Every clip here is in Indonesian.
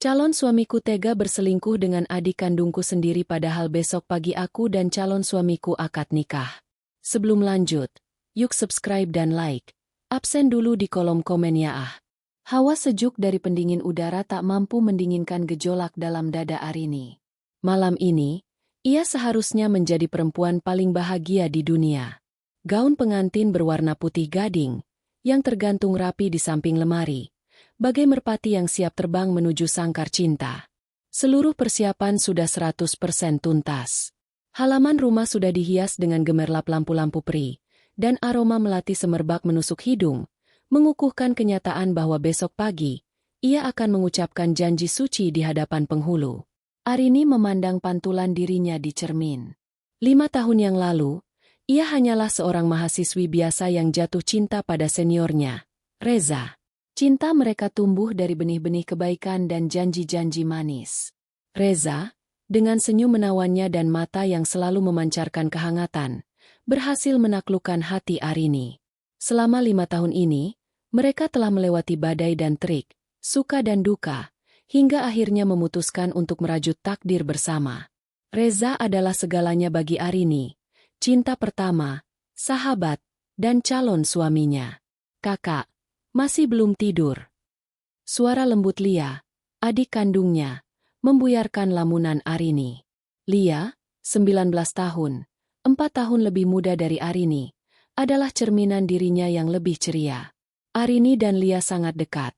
Calon suamiku tega berselingkuh dengan adik kandungku sendiri padahal besok pagi aku dan calon suamiku akad nikah. Sebelum lanjut, yuk subscribe dan like. Absen dulu di kolom komen ya ah. Hawa sejuk dari pendingin udara tak mampu mendinginkan gejolak dalam dada Arini. Malam ini, ia seharusnya menjadi perempuan paling bahagia di dunia. Gaun pengantin berwarna putih gading, yang tergantung rapi di samping lemari. Bagai merpati yang siap terbang menuju sangkar cinta. Seluruh persiapan sudah 100% tuntas. Halaman rumah sudah dihias dengan gemerlap lampu-lampu peri, dan aroma melati semerbak menusuk hidung, mengukuhkan kenyataan bahwa besok pagi, ia akan mengucapkan janji suci di hadapan penghulu. Arini memandang pantulan dirinya di cermin. 5 tahun yang lalu, ia hanyalah seorang mahasiswi biasa yang jatuh cinta pada seniornya, Reza. Cinta mereka tumbuh dari benih-benih kebaikan dan janji-janji manis. Reza, dengan senyum menawannya dan mata yang selalu memancarkan kehangatan, berhasil menaklukkan hati Arini. Selama 5 tahun ini, mereka telah melewati badai dan terik, suka dan duka, hingga akhirnya memutuskan untuk merajut takdir bersama. Reza adalah segalanya bagi Arini, cinta pertama, sahabat, dan calon suaminya. Kakak, masih belum tidur. Suara lembut Lia, adik kandungnya, membuyarkan lamunan Arini. Lia, 19 tahun, 4 tahun lebih muda dari Arini, adalah cerminan dirinya yang lebih ceria. Arini dan Lia sangat dekat.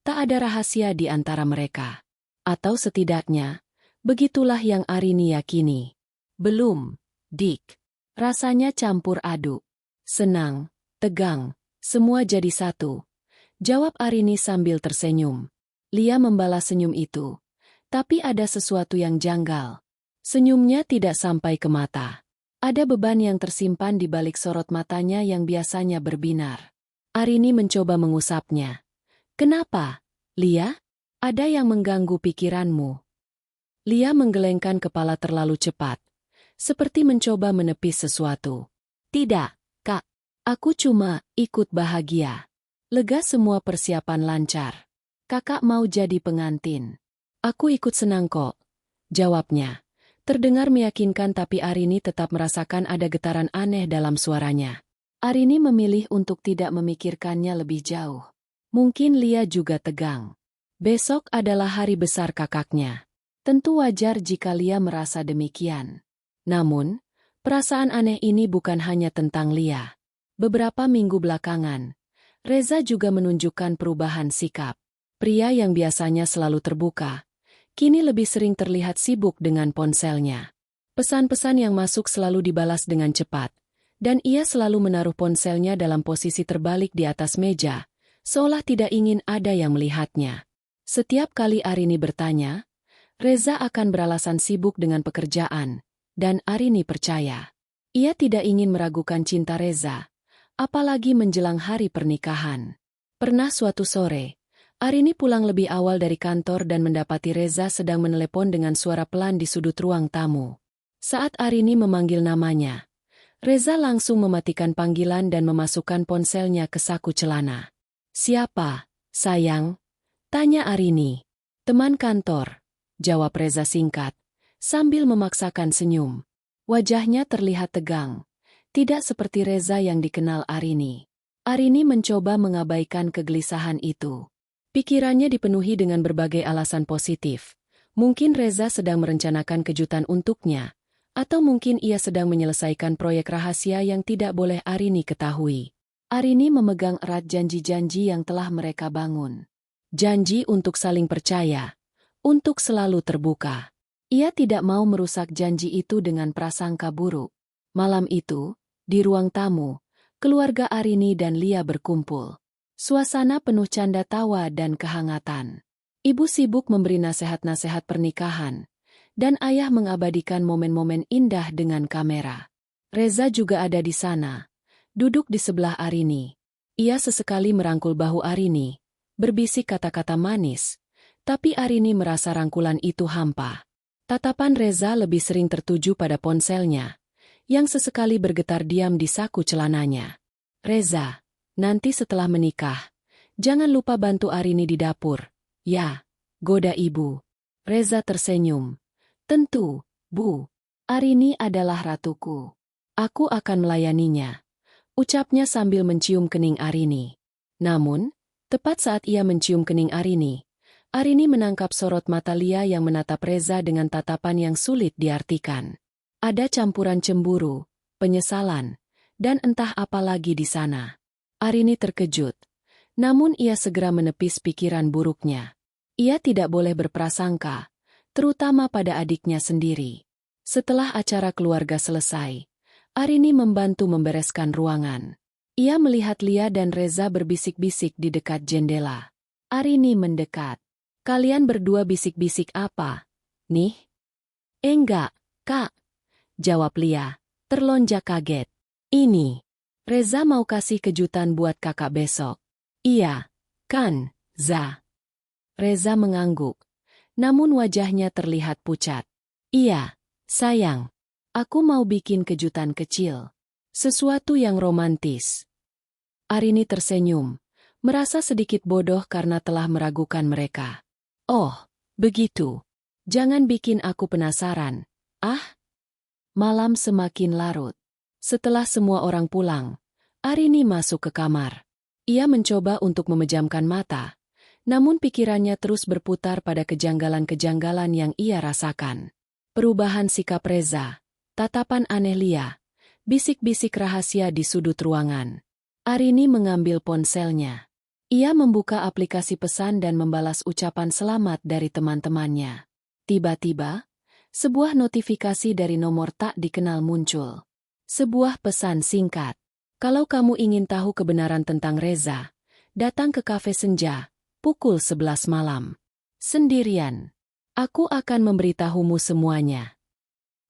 Tak ada rahasia di antara mereka. Atau setidaknya, begitulah yang Arini yakini. Belum, Dik. Rasanya campur aduk. Senang, tegang, semua jadi satu. Jawab Arini sambil tersenyum. Lia membalas senyum itu. Tapi ada sesuatu yang janggal. Senyumnya tidak sampai ke mata. Ada beban yang tersimpan di balik sorot matanya yang biasanya berbinar. Arini mencoba mengusapnya. Kenapa, Lia? Ada yang mengganggu pikiranmu? Lia menggelengkan kepala terlalu cepat. Seperti mencoba menepis sesuatu. Tidak, Kak. Aku cuma ikut bahagia. Lega semua persiapan lancar. Kakak mau jadi pengantin. Aku ikut senang kok. Jawabnya. Terdengar meyakinkan tapi Arini tetap merasakan ada getaran aneh dalam suaranya. Arini memilih untuk tidak memikirkannya lebih jauh. Mungkin Lia juga tegang. Besok adalah hari besar kakaknya. Tentu wajar jika Lia merasa demikian. Namun, perasaan aneh ini bukan hanya tentang Lia. Beberapa minggu belakangan, Reza juga menunjukkan perubahan sikap. Pria yang biasanya selalu terbuka, kini lebih sering terlihat sibuk dengan ponselnya. Pesan-pesan yang masuk selalu dibalas dengan cepat, dan ia selalu menaruh ponselnya dalam posisi terbalik di atas meja, seolah tidak ingin ada yang melihatnya. Setiap kali Arini bertanya, Reza akan beralasan sibuk dengan pekerjaan, dan Arini percaya. Ia tidak ingin meragukan cinta Reza, apalagi menjelang hari pernikahan. Pernah suatu sore, Arini pulang lebih awal dari kantor dan mendapati Reza sedang menelepon dengan suara pelan di sudut ruang tamu. Saat Arini memanggil namanya, Reza langsung mematikan panggilan dan memasukkan ponselnya ke saku celana. Siapa, sayang? Tanya Arini. Teman kantor, jawab Reza singkat, sambil memaksakan senyum. Wajahnya terlihat tegang. Tidak seperti Reza yang dikenal Arini. Arini mencoba mengabaikan kegelisahan itu. Pikirannya dipenuhi dengan berbagai alasan positif. Mungkin Reza sedang merencanakan kejutan untuknya, atau mungkin ia sedang menyelesaikan proyek rahasia yang tidak boleh Arini ketahui. Arini memegang erat janji-janji yang telah mereka bangun. Janji untuk saling percaya, untuk selalu terbuka. Ia tidak mau merusak janji itu dengan prasangka buruk. Malam itu, di ruang tamu, keluarga Arini dan Lia berkumpul. Suasana penuh canda tawa dan kehangatan. Ibu sibuk memberi nasihat-nasihat pernikahan, dan ayah mengabadikan momen-momen indah dengan kamera. Reza juga ada di sana, duduk di sebelah Arini. Ia sesekali merangkul bahu Arini, berbisik kata-kata manis, tapi Arini merasa rangkulan itu hampa. Tatapan Reza lebih sering tertuju pada ponselnya, yang sesekali bergetar diam di saku celananya. Reza, nanti setelah menikah, jangan lupa bantu Arini di dapur, ya. Goda ibu. Reza tersenyum. Tentu, Bu. Arini adalah ratuku. Aku akan melayaninya. Ucapnya sambil mencium kening Arini. Namun, tepat saat ia mencium kening Arini menangkap sorot mata Lia yang menatap Reza dengan tatapan yang sulit diartikan. Ada campuran cemburu, penyesalan, dan entah apa lagi di sana. Arini terkejut. Namun ia segera menepis pikiran buruknya. Ia tidak boleh berprasangka, terutama pada adiknya sendiri. Setelah acara keluarga selesai, Arini membantu membereskan ruangan. Ia melihat Lia dan Reza berbisik-bisik di dekat jendela. Arini mendekat. Kalian berdua bisik-bisik apa? Nih? Enggak, Kak. Jawab Lia, terlonjak kaget. Ini. Reza mau kasih kejutan buat kakak besok. Iya, kan, Za? Reza mengangguk. Namun wajahnya terlihat pucat. Iya, sayang. Aku mau bikin kejutan kecil. Sesuatu yang romantis. Arini tersenyum, merasa sedikit bodoh karena telah meragukan mereka. Oh, begitu. Jangan bikin aku penasaran. Ah? Malam semakin larut. Setelah semua orang pulang, Arini masuk ke kamar. Ia mencoba untuk memejamkan mata, namun pikirannya terus berputar pada kejanggalan-kejanggalan yang ia rasakan. Perubahan sikap Reza, tatapan aneh Lia, bisik-bisik rahasia di sudut ruangan. Arini mengambil ponselnya. Ia membuka aplikasi pesan dan membalas ucapan selamat dari teman-temannya. Tiba-tiba, sebuah notifikasi dari nomor tak dikenal muncul. Sebuah pesan singkat. Kalau kamu ingin tahu kebenaran tentang Reza, datang ke kafe Senja, pukul 11 malam. Sendirian. Aku akan memberitahumu semuanya.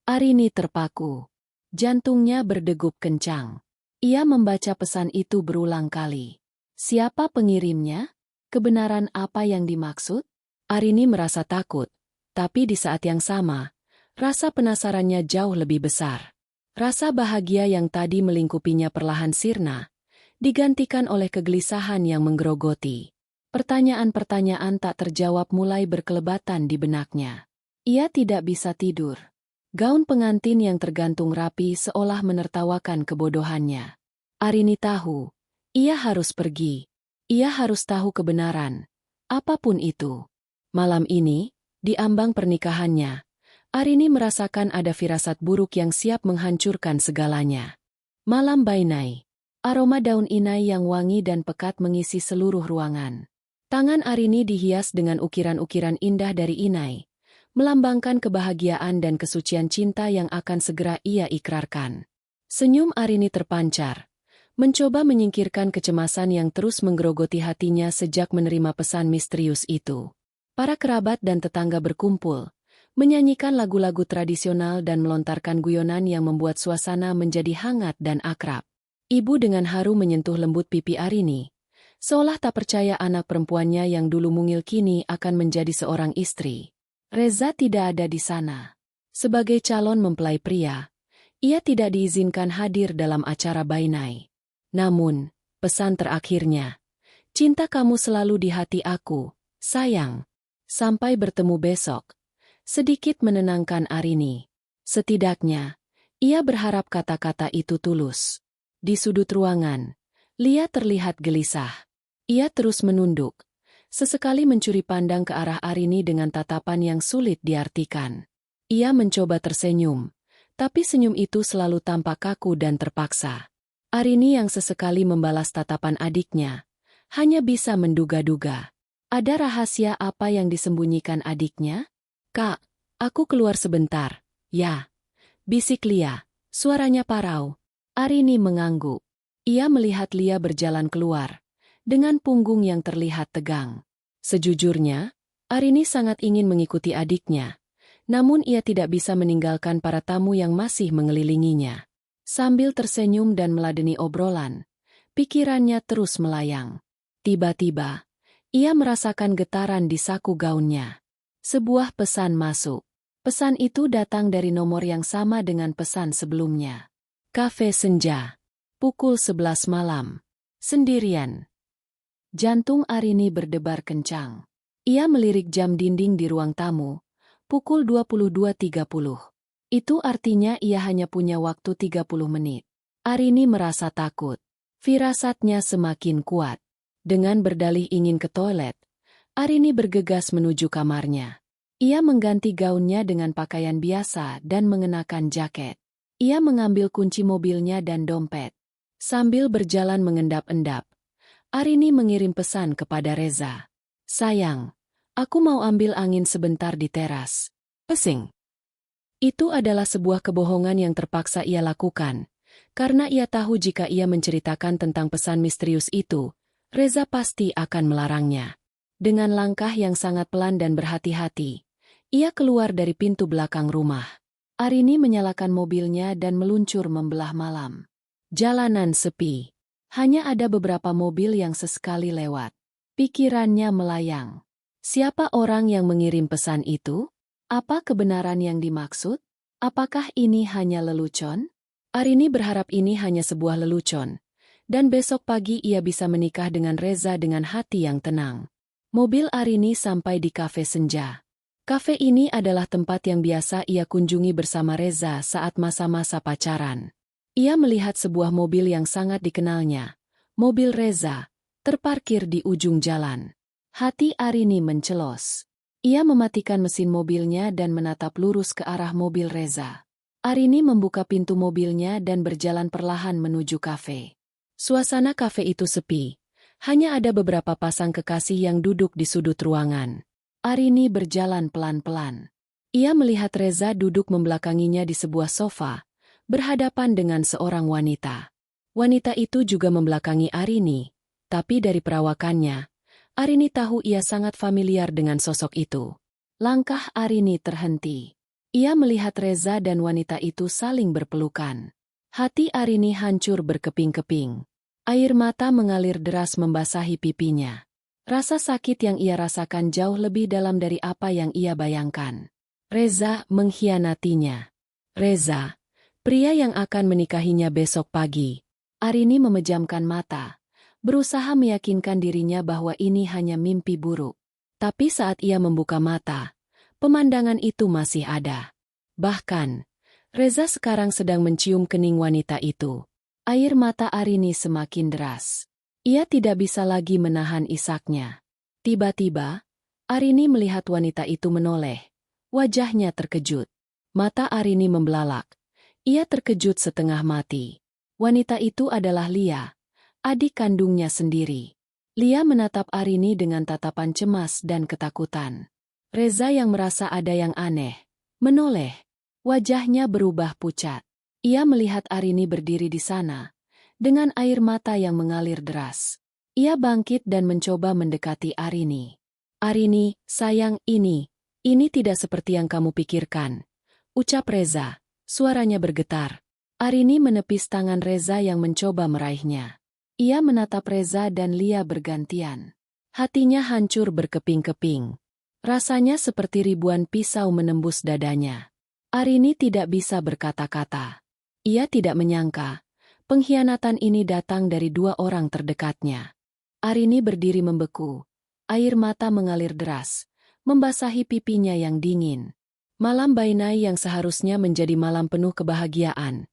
Arini terpaku. Jantungnya berdegup kencang. Ia membaca pesan itu berulang kali. Siapa pengirimnya? Kebenaran apa yang dimaksud? Arini merasa takut, tapi di saat yang sama, rasa penasarannya jauh lebih besar. Rasa bahagia yang tadi melingkupinya perlahan sirna, digantikan oleh kegelisahan yang menggerogoti. Pertanyaan-pertanyaan tak terjawab mulai berkelebatan di benaknya. Ia tidak bisa tidur. Gaun pengantin yang tergantung rapi seolah menertawakan kebodohannya. Arini tahu, ia harus pergi. Ia harus tahu kebenaran, apapun itu. Malam ini, di ambang pernikahannya, Arini merasakan ada firasat buruk yang siap menghancurkan segalanya. Malam Bainai. Aroma daun inai yang wangi dan pekat mengisi seluruh ruangan. Tangan Arini dihias dengan ukiran-ukiran indah dari inai, melambangkan kebahagiaan dan kesucian cinta yang akan segera ia ikrarkan. Senyum Arini terpancar, mencoba menyingkirkan kecemasan yang terus menggerogoti hatinya sejak menerima pesan misterius itu. Para kerabat dan tetangga berkumpul, menyanyikan lagu-lagu tradisional dan melontarkan guyonan yang membuat suasana menjadi hangat dan akrab. Ibu dengan haru menyentuh lembut pipi Arini, seolah tak percaya anak perempuannya yang dulu mungil kini akan menjadi seorang istri. Reza tidak ada di sana. Sebagai calon mempelai pria, ia tidak diizinkan hadir dalam acara Bainai. Namun, pesan terakhirnya, cinta kamu selalu di hati aku, sayang. Sampai bertemu besok. Sedikit menenangkan Arini. Setidaknya, ia berharap kata-kata itu tulus. Di sudut ruangan, Lia terlihat gelisah. Ia terus menunduk, sesekali mencuri pandang ke arah Arini dengan tatapan yang sulit diartikan. Ia mencoba tersenyum, tapi senyum itu selalu tampak kaku dan terpaksa. Arini yang sesekali membalas tatapan adiknya, hanya bisa menduga-duga. Ada rahasia apa yang disembunyikan adiknya? Kak, aku keluar sebentar. Ya. Bisik Lia, suaranya parau. Arini mengangguk. Ia melihat Lia berjalan keluar, dengan punggung yang terlihat tegang. Sejujurnya, Arini sangat ingin mengikuti adiknya, namun ia tidak bisa meninggalkan para tamu yang masih mengelilinginya. Sambil tersenyum dan meladeni obrolan, pikirannya terus melayang. Tiba-tiba, ia merasakan getaran di saku gaunnya. Sebuah pesan masuk. Pesan itu datang dari nomor yang sama dengan pesan sebelumnya. Kafe Senja. Pukul 11 malam. Sendirian. Jantung Arini berdebar kencang. Ia melirik jam dinding di ruang tamu. Pukul 22.30. Itu artinya ia hanya punya waktu 30 menit. Arini merasa takut. Firasatnya semakin kuat. Dengan berdalih ingin ke toilet, Arini bergegas menuju kamarnya. Ia mengganti gaunnya dengan pakaian biasa dan mengenakan jaket. Ia mengambil kunci mobilnya dan dompet. Sambil berjalan mengendap-endap, Arini mengirim pesan kepada Reza. "Sayang, aku mau ambil angin sebentar di teras." Pesing. Itu adalah sebuah kebohongan yang terpaksa ia lakukan, karena ia tahu jika ia menceritakan tentang pesan misterius itu, Reza pasti akan melarangnya. Dengan langkah yang sangat pelan dan berhati-hati, ia keluar dari pintu belakang rumah. Arini menyalakan mobilnya dan meluncur membelah malam. Jalanan sepi. Hanya ada beberapa mobil yang sesekali lewat. Pikirannya melayang. Siapa orang yang mengirim pesan itu? Apa kebenaran yang dimaksud? Apakah ini hanya lelucon? Arini berharap ini hanya sebuah lelucon. Dan besok pagi ia bisa menikah dengan Reza dengan hati yang tenang. Mobil Arini sampai di kafe senja. Kafe ini adalah tempat yang biasa ia kunjungi bersama Reza saat masa-masa pacaran. Ia melihat sebuah mobil yang sangat dikenalnya. Mobil Reza, terparkir di ujung jalan. Hati Arini mencelos. Ia mematikan mesin mobilnya dan menatap lurus ke arah mobil Reza. Arini membuka pintu mobilnya dan berjalan perlahan menuju kafe. Suasana kafe itu sepi. Hanya ada beberapa pasang kekasih yang duduk di sudut ruangan. Arini berjalan pelan-pelan. Ia melihat Reza duduk membelakanginya di sebuah sofa, berhadapan dengan seorang wanita. Wanita itu juga membelakangi Arini, tapi dari perawakannya, Arini tahu ia sangat familiar dengan sosok itu. Langkah Arini terhenti. Ia melihat Reza dan wanita itu saling berpelukan. Hati Arini hancur berkeping-keping. Air mata mengalir deras membasahi pipinya. Rasa sakit yang ia rasakan jauh lebih dalam dari apa yang ia bayangkan. Reza mengkhianatinya. Reza, pria yang akan menikahinya besok pagi. Arini memejamkan mata, berusaha meyakinkan dirinya bahwa ini hanya mimpi buruk. Tapi saat ia membuka mata, pemandangan itu masih ada. Bahkan, Reza sekarang sedang mencium kening wanita itu. Air mata Arini semakin deras. Ia tidak bisa lagi menahan isaknya. Tiba-tiba, Arini melihat wanita itu menoleh. Wajahnya terkejut. Mata Arini membelalak. Ia terkejut setengah mati. Wanita itu adalah Lia, adik kandungnya sendiri. Lia menatap Arini dengan tatapan cemas dan ketakutan. Reza yang merasa ada yang aneh, menoleh. Wajahnya berubah pucat. Ia melihat Arini berdiri di sana, dengan air mata yang mengalir deras. Ia bangkit dan mencoba mendekati Arini. "Arini, sayang, ini tidak seperti yang kamu pikirkan," ucap Reza. Suaranya bergetar. Arini menepis tangan Reza yang mencoba meraihnya. Ia menatap Reza dan Lia bergantian. Hatinya hancur berkeping-keping. Rasanya seperti ribuan pisau menembus dadanya. Arini tidak bisa berkata-kata. Ia tidak menyangka pengkhianatan ini datang dari dua orang terdekatnya. Arini berdiri membeku. Air mata mengalir deras, membasahi pipinya yang dingin. Malam Bainai yang seharusnya menjadi malam penuh kebahagiaan,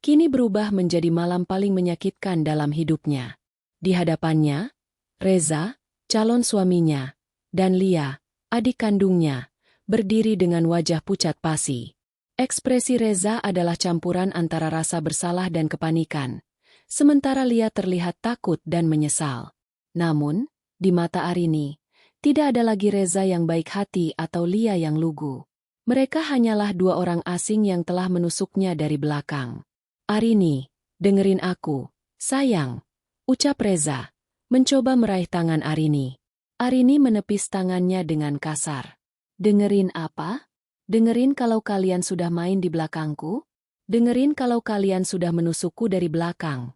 kini berubah menjadi malam paling menyakitkan dalam hidupnya. Di hadapannya, Reza, calon suaminya, dan Lia, adik kandungnya, berdiri dengan wajah pucat pasi. Ekspresi Reza adalah campuran antara rasa bersalah dan kepanikan, sementara Lia terlihat takut dan menyesal. Namun, di mata Arini, tidak ada lagi Reza yang baik hati atau Lia yang lugu. Mereka hanyalah dua orang asing yang telah menusuknya dari belakang. "Arini, dengerin aku, sayang," ucap Reza, mencoba meraih tangan Arini. Arini menepis tangannya dengan kasar. "Dengerin apa? Dengerin kalau kalian sudah main di belakangku? Dengerin kalau kalian sudah menusukku dari belakang?"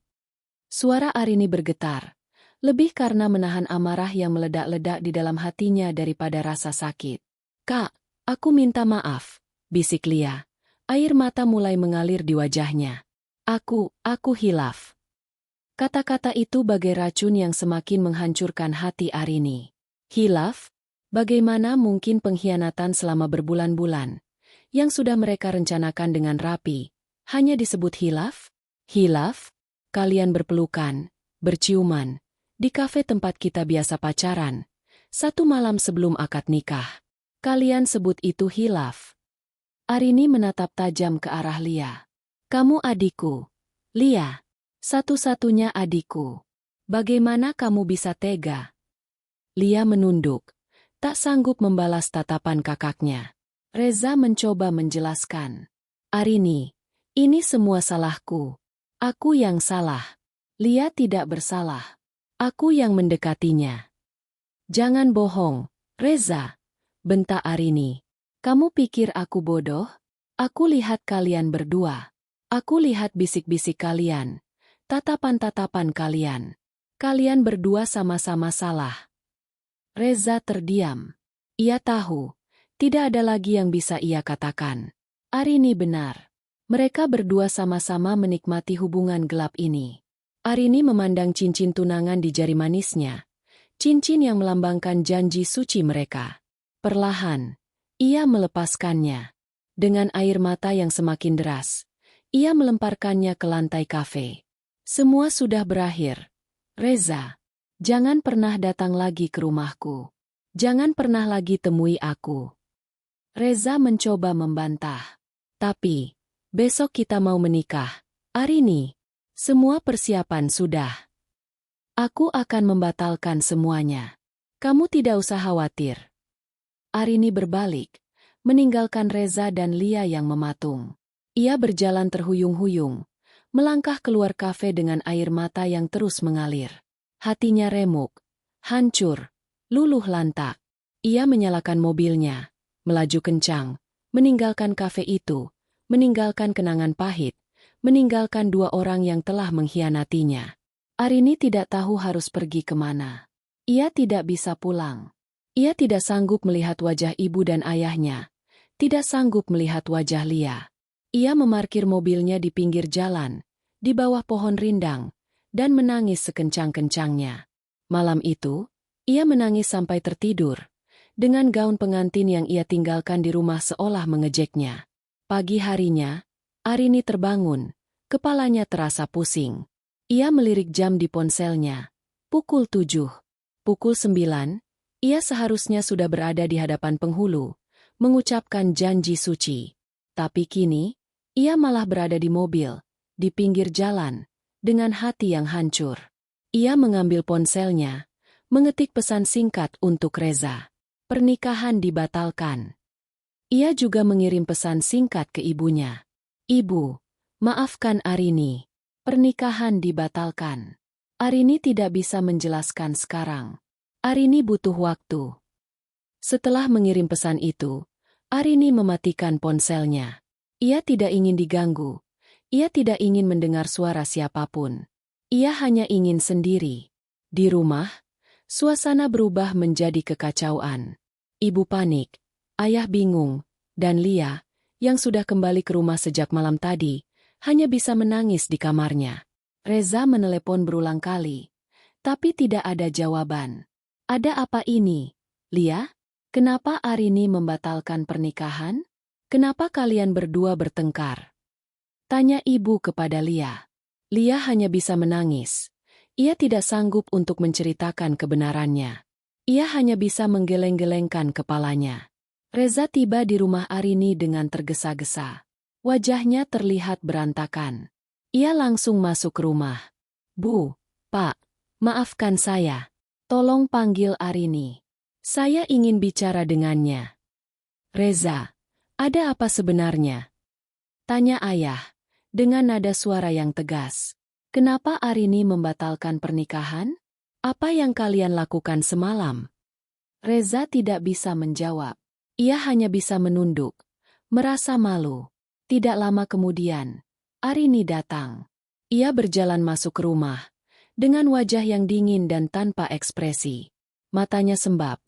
Suara Arini bergetar, lebih karena menahan amarah yang meledak-ledak di dalam hatinya daripada rasa sakit. "Kak, aku minta maaf," bisik Lia. Air mata mulai mengalir di wajahnya. Aku hilaf." Kata-kata itu bagai racun yang semakin menghancurkan hati Arini. "Hilaf? Bagaimana mungkin pengkhianatan selama berbulan-bulan, yang sudah mereka rencanakan dengan rapi, hanya disebut hilaf? Hilaf? Kalian berpelukan, berciuman, di kafe tempat kita biasa pacaran, 1 malam sebelum akad nikah. Kalian sebut itu hilaf? Arini menatap tajam ke arah Lia. Kamu adikku. Lia, satu-satunya adikku. Bagaimana kamu bisa tega? Lia menunduk, tak sanggup membalas tatapan kakaknya. Reza mencoba menjelaskan. Arini, ini semua salahku. Aku yang salah. Lia tidak bersalah. Aku yang mendekatinya. Jangan bohong, Reza, bentak Arini. Kamu pikir aku bodoh? Aku lihat kalian berdua. Aku lihat bisik-bisik kalian. Tatapan-tatapan kalian. Kalian berdua sama-sama salah. Reza terdiam. Ia tahu, tidak ada lagi yang bisa ia katakan. Arini benar. Mereka berdua sama-sama menikmati hubungan gelap ini. Arini memandang cincin tunangan di jari manisnya. Cincin yang melambangkan janji suci mereka. Perlahan, ia melepaskannya. Dengan air mata yang semakin deras, ia melemparkannya ke lantai kafe. Semua sudah berakhir. Reza, jangan pernah datang lagi ke rumahku. Jangan pernah lagi temui aku. Reza mencoba membantah. Tapi, besok kita mau menikah. Arini, semua persiapan sudah. Aku akan membatalkan semuanya. Kamu tidak usah khawatir. Arini berbalik, meninggalkan Reza dan Lia yang mematung. Ia berjalan terhuyung-huyung, melangkah keluar kafe dengan air mata yang terus mengalir. Hatinya remuk, hancur, luluh lantak. Ia menyalakan mobilnya, melaju kencang, meninggalkan kafe itu, meninggalkan kenangan pahit, meninggalkan 2 orang yang telah mengkhianatinya. Arini tidak tahu harus pergi kemana. Ia tidak bisa pulang. Ia tidak sanggup melihat wajah ibu dan ayahnya, tidak sanggup melihat wajah Lia. Ia memarkir mobilnya di pinggir jalan, di bawah pohon rindang, dan menangis sekencang-kencangnya. Malam itu, ia menangis sampai tertidur, dengan gaun pengantin yang ia tinggalkan di rumah seolah mengejeknya. Pagi harinya, Arini terbangun, kepalanya terasa pusing. Ia melirik jam di ponselnya. Pukul 7. Pukul 9, ia seharusnya sudah berada di hadapan penghulu, mengucapkan janji suci. Tapi kini, ia malah berada di mobil, di pinggir jalan, dengan hati yang hancur. Ia mengambil ponselnya, mengetik pesan singkat untuk Reza. Pernikahan dibatalkan. Ia juga mengirim pesan singkat ke ibunya. Ibu, maafkan Arini. Pernikahan dibatalkan. Arini tidak bisa menjelaskan sekarang. Arini butuh waktu. Setelah mengirim pesan itu, Arini mematikan ponselnya. Ia tidak ingin diganggu. Ia tidak ingin mendengar suara siapapun. Ia hanya ingin sendiri. Di rumah, suasana berubah menjadi kekacauan. Ibu panik, ayah bingung, dan Lia, yang sudah kembali ke rumah sejak malam tadi, hanya bisa menangis di kamarnya. Reza menelepon berulang kali, tapi tidak ada jawaban. Ada apa ini, Lia? Kenapa Arini membatalkan pernikahan? Kenapa kalian berdua bertengkar? Tanya ibu kepada Lia. Lia hanya bisa menangis. Ia tidak sanggup untuk menceritakan kebenarannya. Ia hanya bisa menggeleng-gelengkan kepalanya. Reza tiba di rumah Arini dengan tergesa-gesa. Wajahnya terlihat berantakan. Ia langsung masuk ke rumah. Bu, Pak, maafkan saya. Tolong panggil Arini. Saya ingin bicara dengannya. Reza, ada apa sebenarnya? Tanya ayah, dengan nada suara yang tegas. Kenapa Arini membatalkan pernikahan? Apa yang kalian lakukan semalam? Reza tidak bisa menjawab. Ia hanya bisa menunduk, merasa malu. Tidak lama kemudian, Arini datang. Ia berjalan masuk ke rumah, dengan wajah yang dingin dan tanpa ekspresi. Matanya sembab,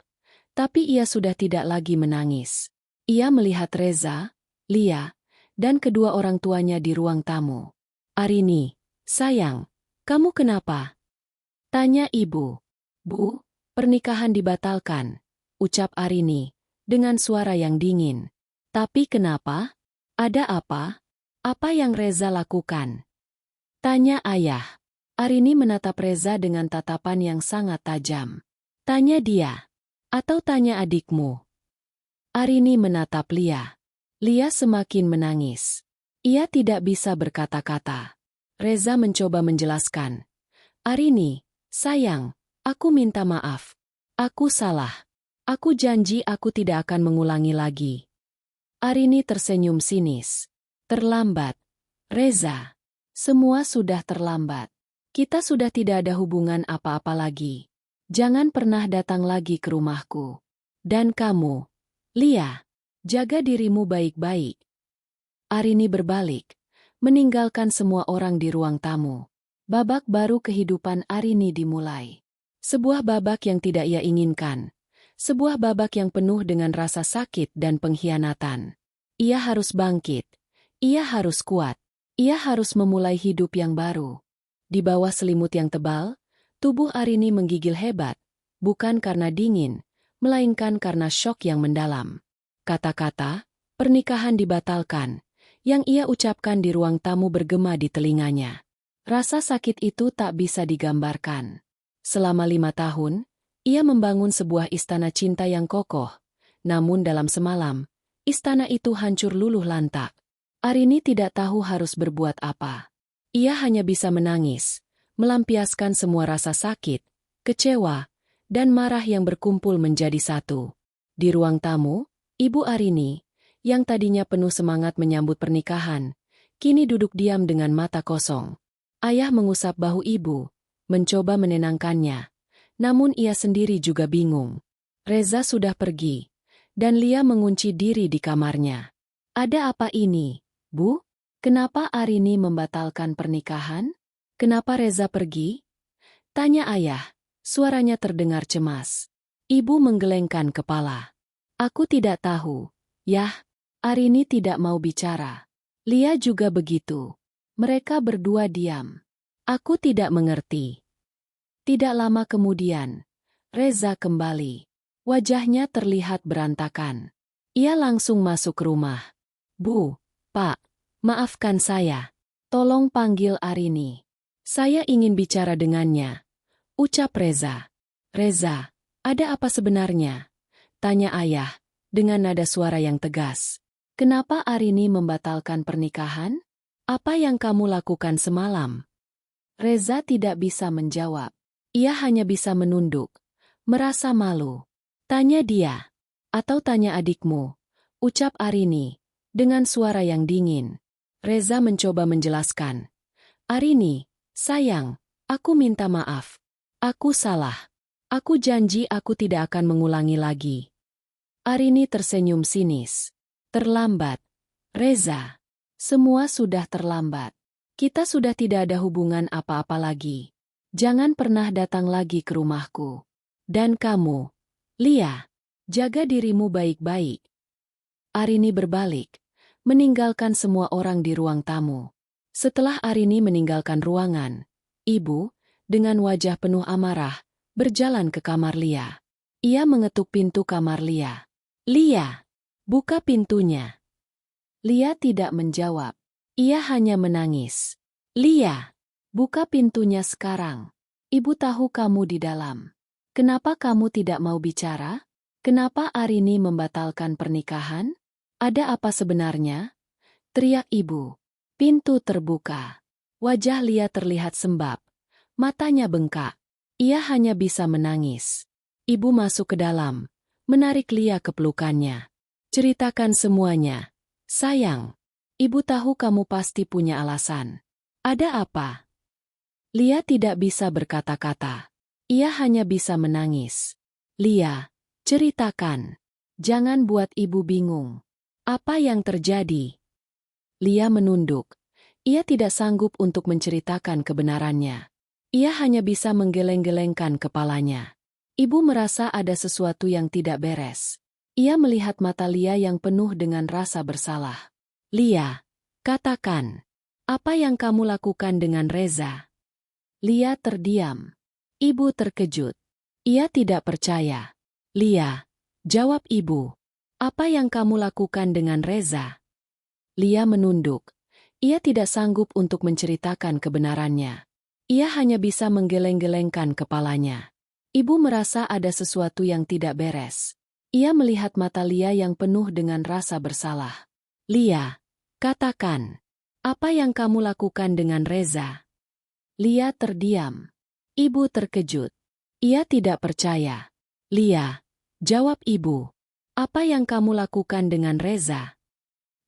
tapi ia sudah tidak lagi menangis. Ia melihat Reza, Lia, dan kedua orang tuanya di ruang tamu. Arini, sayang, kamu kenapa? Tanya ibu. Bu, pernikahan dibatalkan. ucap Arini, dengan suara yang dingin. Tapi kenapa? Ada apa? Apa yang Reza lakukan? Tanya ayah. Arini menatap Reza dengan tatapan yang sangat tajam. Tanya dia. Atau tanya adikmu. Arini menatap Lia. Lia semakin menangis. Ia tidak bisa berkata-kata. Reza mencoba menjelaskan. Arini, sayang, aku minta maaf. Aku salah. Aku janji aku tidak akan mengulangi lagi. Arini tersenyum sinis. Terlambat. Reza. Semua sudah terlambat. Kita sudah tidak ada hubungan apa-apa lagi. Jangan pernah datang lagi ke rumahku. Dan kamu, Lia, jaga dirimu baik-baik. Arini berbalik, meninggalkan semua orang di ruang tamu. Babak baru kehidupan Arini dimulai. Sebuah babak yang tidak ia inginkan. Sebuah babak yang penuh dengan rasa sakit dan pengkhianatan. Ia harus bangkit. Ia harus kuat. Ia harus memulai hidup yang baru. Di bawah selimut yang tebal, tubuh Arini menggigil hebat, bukan karena dingin, melainkan karena syok yang mendalam. Kata-kata, pernikahan dibatalkan, yang ia ucapkan di ruang tamu bergema di telinganya. Rasa sakit itu tak bisa digambarkan. Selama 5 tahun, ia membangun sebuah istana cinta yang kokoh, namun dalam semalam, istana itu hancur luluh lantak. Arini tidak tahu harus berbuat apa. Ia hanya bisa menangis, melampiaskan semua rasa sakit, kecewa, dan marah yang berkumpul menjadi satu. Di ruang tamu, Ibu Arini, yang tadinya penuh semangat menyambut pernikahan, kini duduk diam dengan mata kosong. Ayah mengusap bahu ibu, mencoba menenangkannya. Namun ia sendiri juga bingung. Reza sudah pergi, dan Lia mengunci diri di kamarnya. Ada apa ini, Bu? Kenapa Arini membatalkan pernikahan? Kenapa Reza pergi? Tanya ayah, suaranya terdengar cemas. Ibu menggelengkan kepala. Aku tidak tahu. Yah, Arini tidak mau bicara. Lia juga begitu. Mereka berdua diam. Aku tidak mengerti. Tidak lama kemudian, Reza kembali. Wajahnya terlihat berantakan. Ia langsung masuk rumah. Bu, Pak, maafkan saya. Tolong panggil Arini. Saya ingin bicara dengannya. Ucap Reza. Reza, ada apa sebenarnya? Tanya ayah, dengan nada suara yang tegas. Kenapa Arini membatalkan pernikahan? Apa yang kamu lakukan semalam? Reza tidak bisa menjawab. Ia hanya bisa menunduk. Merasa malu. Tanya dia. Atau tanya adikmu. Ucap Arini, dengan suara yang dingin. Reza mencoba menjelaskan. Arini, sayang, aku minta maaf. Aku salah. Aku janji aku tidak akan mengulangi lagi. Arini tersenyum sinis. Terlambat. Reza. Semua sudah terlambat. Kita sudah tidak ada hubungan apa-apa lagi. Jangan pernah datang lagi ke rumahku. Dan kamu, Lia, jaga dirimu baik-baik. Arini berbalik. Meninggalkan semua orang di ruang tamu. Setelah Arini meninggalkan ruangan, ibu, dengan wajah penuh amarah, berjalan ke kamar Lia. Ia mengetuk pintu kamar Lia. Lia, buka pintunya. Lia tidak menjawab. Ia hanya menangis. Lia, buka pintunya sekarang. Ibu tahu kamu di dalam. Kenapa kamu tidak mau bicara? Kenapa Arini membatalkan pernikahan? Ada apa sebenarnya? Teriak ibu. Pintu terbuka. Wajah Lia terlihat sembab. Matanya bengkak. Ia hanya bisa menangis. Ibu masuk ke dalam, menarik Lia ke pelukannya. Ceritakan semuanya. Sayang, ibu tahu kamu pasti punya alasan. Ada apa? Lia tidak bisa berkata-kata. Ia hanya bisa menangis. Lia, ceritakan. Jangan buat ibu bingung. Apa yang terjadi? Lia menunduk. Ia tidak sanggup untuk menceritakan kebenarannya. Ia hanya bisa menggeleng-gelengkan kepalanya. Ibu merasa ada sesuatu yang tidak beres. Ia melihat mata Lia yang penuh dengan rasa bersalah. Lia, katakan. Apa yang kamu lakukan dengan Reza? Lia terdiam. Ibu terkejut. Ia tidak percaya. Lia, Jawab ibu. Apa yang kamu lakukan dengan Reza? Lia menunduk. Ia tidak sanggup untuk menceritakan kebenarannya. Ia hanya bisa menggeleng-gelengkan kepalanya. Ibu merasa ada sesuatu yang tidak beres. Ia melihat mata Lia yang penuh dengan rasa bersalah. Lia, katakan, apa yang kamu lakukan dengan Reza? Lia terdiam. Ibu terkejut. Ia tidak percaya. Lia, jawab ibu. Apa yang kamu lakukan dengan Reza?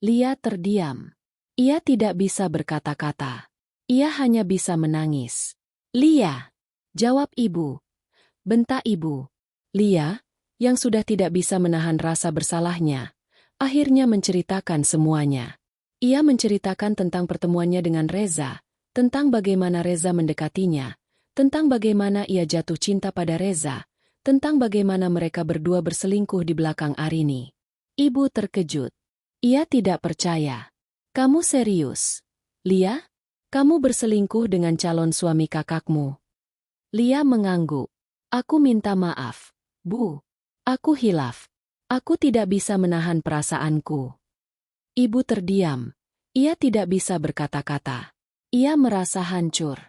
Lia terdiam. Ia tidak bisa berkata-kata. Ia hanya bisa menangis. Lia, jawab ibu. Bentak ibu. Lia, yang sudah tidak bisa menahan rasa bersalahnya, akhirnya menceritakan semuanya. Ia menceritakan tentang pertemuannya dengan Reza, tentang bagaimana Reza mendekatinya, tentang bagaimana ia jatuh cinta pada Reza, tentang bagaimana mereka berdua berselingkuh di belakang Arini. Ibu terkejut. Ia tidak percaya. Kamu serius? Lia? Kamu berselingkuh dengan calon suami kakakmu? Lia mengangguk. Aku minta maaf, Bu. Aku hilaf. Aku tidak bisa menahan perasaanku. Ibu terdiam. Ia tidak bisa berkata-kata. Ia merasa hancur.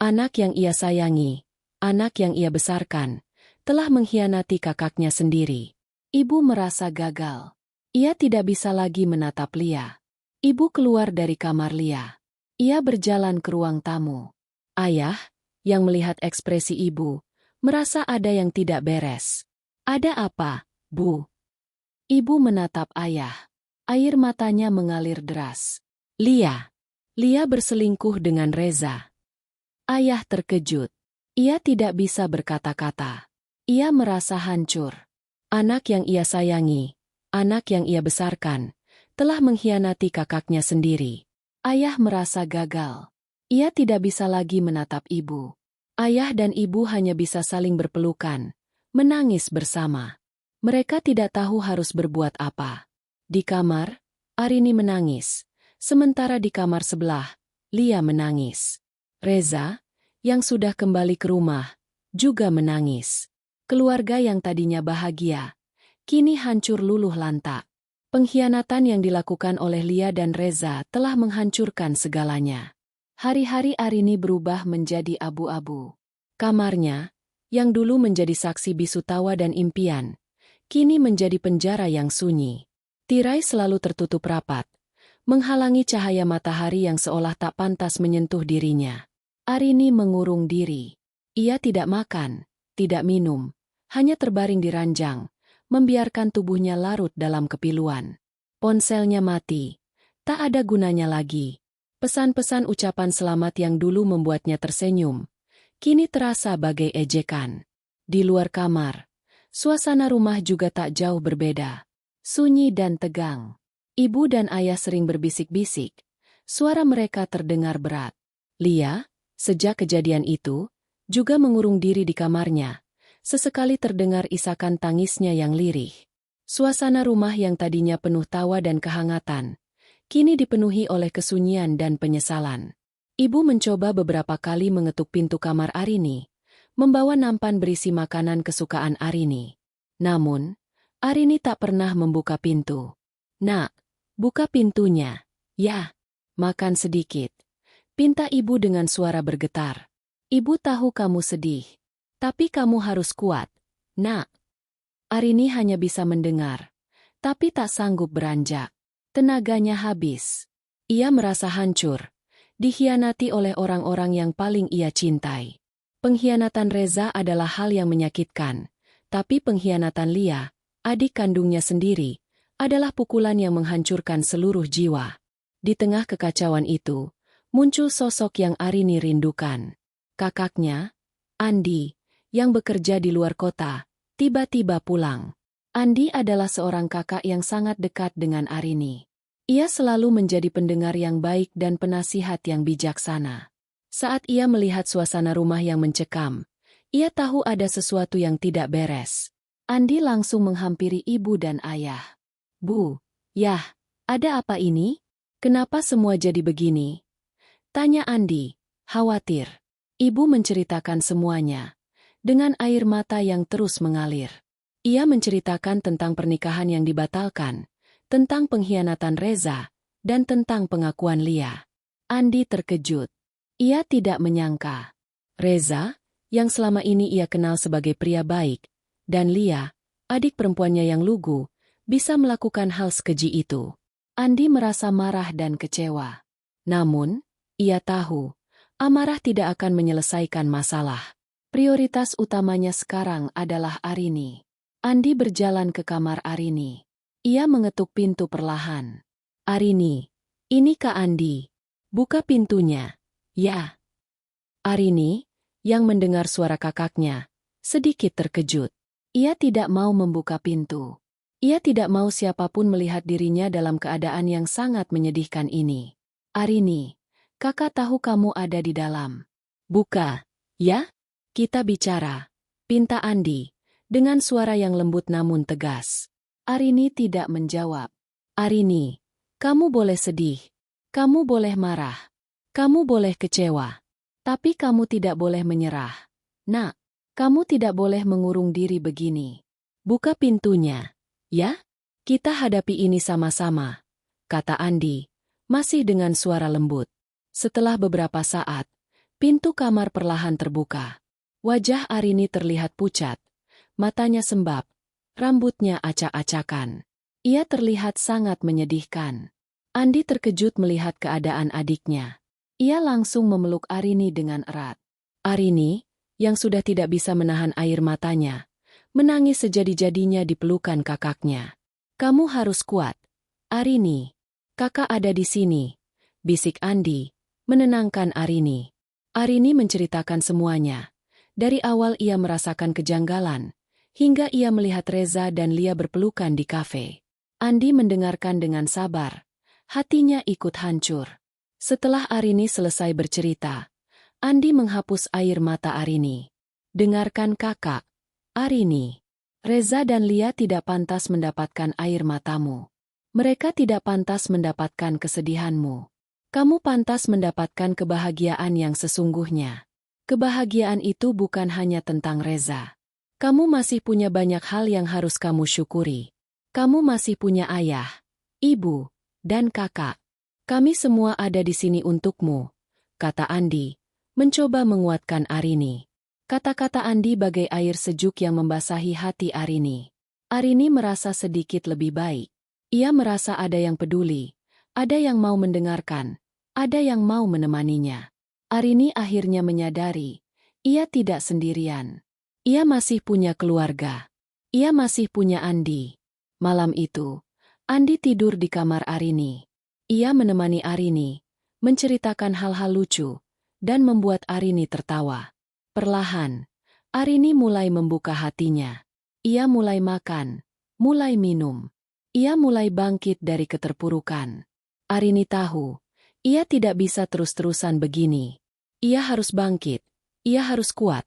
Anak yang ia sayangi, anak yang ia besarkan, telah mengkhianati kakaknya sendiri. Ibu merasa gagal. Ia tidak bisa lagi menatap Lia. Ibu keluar dari kamar Lia. Ia berjalan ke ruang tamu. Ayah, yang melihat ekspresi ibu, merasa ada yang tidak beres. Ada apa, Bu? Ibu menatap ayah. Air matanya mengalir deras. Lia. Lia berselingkuh dengan Reza. Ayah terkejut. Ia tidak bisa berkata-kata. Ia merasa hancur. Anak yang ia sayangi, anak yang ia besarkan, telah mengkhianati kakaknya sendiri. Ayah merasa gagal. Ia tidak bisa lagi menatap ibu. Ayah dan ibu hanya bisa saling berpelukan, menangis bersama. Mereka tidak tahu harus berbuat apa. Di kamar, Arini menangis. Sementara di kamar sebelah, Lia menangis. Reza, yang sudah kembali ke rumah, juga menangis. Keluarga yang tadinya bahagia, kini hancur luluh lantak. Pengkhianatan yang dilakukan oleh Lia dan Reza telah menghancurkan segalanya. Hari-hari Arini berubah menjadi abu-abu. Kamarnya, yang dulu menjadi saksi bisu tawa dan impian, kini menjadi penjara yang sunyi. Tirai selalu tertutup rapat, menghalangi cahaya matahari yang seolah tak pantas menyentuh dirinya. Arini mengurung diri. Ia tidak makan, tidak minum, hanya terbaring di ranjang, membiarkan tubuhnya larut dalam kepiluan. Ponselnya mati. Tak ada gunanya lagi. Pesan-pesan ucapan selamat yang dulu membuatnya tersenyum, kini terasa bagai ejekan. Di luar kamar, suasana rumah juga tak jauh berbeda. Sunyi dan tegang. Ibu dan ayah sering berbisik-bisik. Suara mereka terdengar berat. Lia, sejak kejadian itu, juga mengurung diri di kamarnya. Sesekali terdengar isakan tangisnya yang lirih. Suasana rumah yang tadinya penuh tawa dan kehangatan, kini dipenuhi oleh kesunyian dan penyesalan. Ibu mencoba beberapa kali mengetuk pintu kamar Arini, membawa nampan berisi makanan kesukaan Arini. Namun, Arini tak pernah membuka pintu. Nak, buka pintunya. Ya, makan sedikit. Pinta ibu dengan suara bergetar. Ibu tahu kamu sedih. Tapi kamu harus kuat, Nak. Arini hanya bisa mendengar, tapi tak sanggup beranjak. Tenaganya habis. Ia merasa hancur, dikhianati oleh orang-orang yang paling ia cintai. Pengkhianatan Reza adalah hal yang menyakitkan, tapi pengkhianatan Lia, adik kandungnya sendiri, adalah pukulan yang menghancurkan seluruh jiwa. Di tengah kekacauan itu, muncul sosok yang Arini rindukan. Kakaknya, Andi, yang bekerja di luar kota, tiba-tiba pulang. Andi adalah seorang kakak yang sangat dekat dengan Arini. Ia selalu menjadi pendengar yang baik dan penasihat yang bijaksana. Saat ia melihat suasana rumah yang mencekam, ia tahu ada sesuatu yang tidak beres. Andi langsung menghampiri ibu dan ayah. Bu, Yah, ada apa ini? Kenapa semua jadi begini? Tanya Andi, khawatir. Ibu menceritakan semuanya, dengan air mata yang terus mengalir. Ia menceritakan tentang pernikahan yang dibatalkan, tentang pengkhianatan Reza, dan tentang pengakuan Lia. Andi terkejut. Ia tidak menyangka. Reza, yang selama ini ia kenal sebagai pria baik, dan Lia, adik perempuannya yang lugu, bisa melakukan hal sekeji itu. Andi merasa marah dan kecewa. Namun, ia tahu, amarah tidak akan menyelesaikan masalah. Prioritas utamanya sekarang adalah Arini. Andi berjalan ke kamar Arini. Ia mengetuk pintu perlahan. Arini, ini Kak Andi. Buka pintunya. Ya. Arini, yang mendengar suara kakaknya, sedikit terkejut. Ia tidak mau membuka pintu. Ia tidak mau siapapun melihat dirinya dalam keadaan yang sangat menyedihkan ini. Arini, kakak tahu kamu ada di dalam. Buka, ya? Kita bicara. Pinta Andi, dengan suara yang lembut namun tegas. Arini tidak menjawab. Arini, kamu boleh sedih. Kamu boleh marah. Kamu boleh kecewa. Tapi kamu tidak boleh menyerah. Nak, kamu tidak boleh mengurung diri begini. Buka pintunya. Ya? Kita hadapi ini sama-sama, kata Andi, masih dengan suara lembut. Setelah beberapa saat, pintu kamar perlahan terbuka. Wajah Arini terlihat pucat, matanya sembab, rambutnya acak-acakan. Ia terlihat sangat menyedihkan. Andi terkejut melihat keadaan adiknya. Ia langsung memeluk Arini dengan erat. Arini, yang sudah tidak bisa menahan air matanya, menangis sejadi-jadinya di pelukan kakaknya. Kamu harus kuat. Arini, kakak ada di sini, bisik Andi, menenangkan Arini. Arini menceritakan semuanya. Dari awal ia merasakan kejanggalan, hingga ia melihat Reza dan Lia berpelukan di kafe. Andi mendengarkan dengan sabar. Hatinya ikut hancur. Setelah Arini selesai bercerita, Andi menghapus air mata Arini. Dengarkan kakak. Arini, Reza dan Lia tidak pantas mendapatkan air matamu. Mereka tidak pantas mendapatkan kesedihanmu. Kamu pantas mendapatkan kebahagiaan yang sesungguhnya. Kebahagiaan itu bukan hanya tentang Reza. Kamu masih punya banyak hal yang harus kamu syukuri. Kamu masih punya ayah, ibu, dan kakak. Kami semua ada di sini untukmu, kata Andi, mencoba menguatkan Arini. Kata-kata Andi bagai air sejuk yang membasahi hati Arini. Arini merasa sedikit lebih baik. Ia merasa ada yang peduli, ada yang mau mendengarkan, ada yang mau menemaninya. Arini akhirnya menyadari, ia tidak sendirian. Ia masih punya keluarga. Ia masih punya Andi. Malam itu, Andi tidur di kamar Arini. Ia menemani Arini, menceritakan hal-hal lucu, dan membuat Arini tertawa. Perlahan, Arini mulai membuka hatinya. Ia mulai makan, mulai minum. Ia mulai bangkit dari keterpurukan. Arini tahu, ia tidak bisa terus-terusan begini. Ia harus bangkit, ia harus kuat.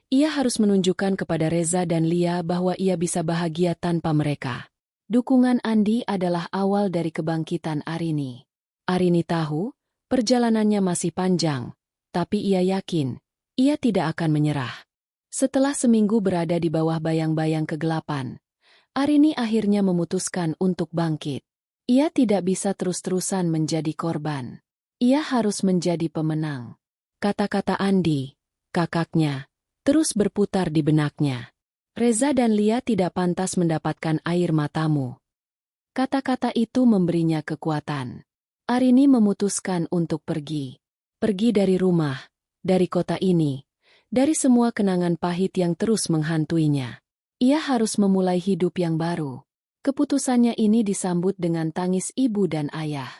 Ia harus menunjukkan kepada Reza dan Lia bahwa ia bisa bahagia tanpa mereka. Dukungan Andi adalah awal dari kebangkitan Arini. Arini tahu, perjalanannya masih panjang, tapi ia yakin, ia tidak akan menyerah. Setelah seminggu berada di bawah bayang-bayang kegelapan, Arini akhirnya memutuskan untuk bangkit. Ia tidak bisa terus-terusan menjadi korban. Ia harus menjadi pemenang. Kata-kata Andi, kakaknya, terus berputar di benaknya. Reza dan Lia tidak pantas mendapatkan air matamu. Kata-kata itu memberinya kekuatan. Arini memutuskan untuk pergi. Pergi dari rumah, dari kota ini, dari semua kenangan pahit yang terus menghantuinya. Ia harus memulai hidup yang baru. Keputusannya ini disambut dengan tangis ibu dan ayah.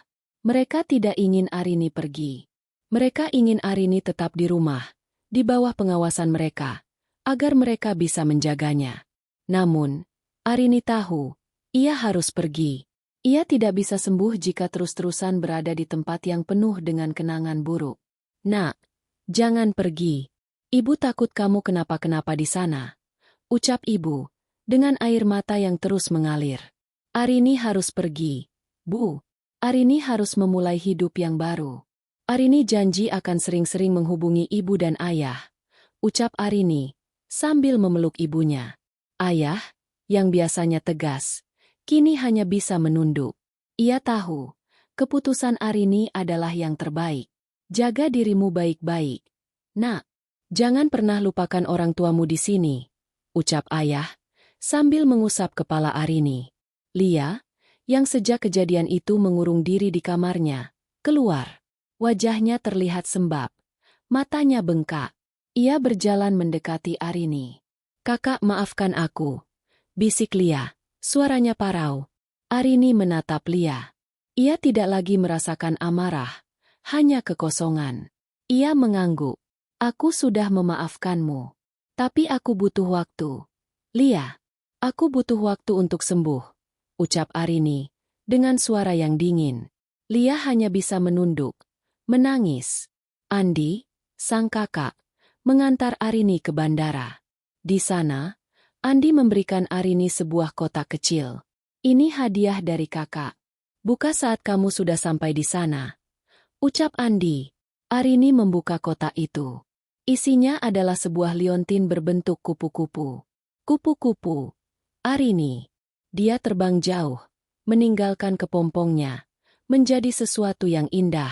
Mereka tidak ingin Arini pergi. Mereka ingin Arini tetap di rumah, di bawah pengawasan mereka, agar mereka bisa menjaganya. Namun, Arini tahu, ia harus pergi. Ia tidak bisa sembuh jika terus-terusan berada di tempat yang penuh dengan kenangan buruk. Nak, jangan pergi. Ibu takut kamu kenapa-kenapa di sana, ucap ibu, dengan air mata yang terus mengalir. Arini harus pergi, Bu. Arini harus memulai hidup yang baru. Arini janji akan sering-sering menghubungi ibu dan ayah, ucap Arini, sambil memeluk ibunya. Ayah, yang biasanya tegas, kini hanya bisa menunduk. Ia tahu, keputusan Arini adalah yang terbaik. Jaga dirimu baik-baik. Nak, jangan pernah lupakan orang tuamu di sini, ucap ayah, sambil mengusap kepala Arini. Lia, yang sejak kejadian itu mengurung diri di kamarnya, keluar. Wajahnya terlihat sembab, matanya bengkak. Ia berjalan mendekati Arini. Kakak, maafkan aku, bisik Lia, suaranya parau. Arini menatap Lia. Ia tidak lagi merasakan amarah, hanya kekosongan. Ia mengangguk. Aku sudah memaafkanmu. Tapi aku butuh waktu. Lia, aku butuh waktu untuk sembuh, ucap Arini, dengan suara yang dingin. Lia hanya bisa menunduk, menangis. Andi, sang kakak, mengantar Arini ke bandara. Di sana, Andi memberikan Arini sebuah kotak kecil. Ini hadiah dari kakak. Buka saat kamu sudah sampai di sana, ucap Andi. Arini membuka kotak itu. Isinya adalah sebuah liontin berbentuk kupu-kupu. Kupu-kupu. Arini. Dia terbang jauh, meninggalkan kepompongnya, menjadi sesuatu yang indah.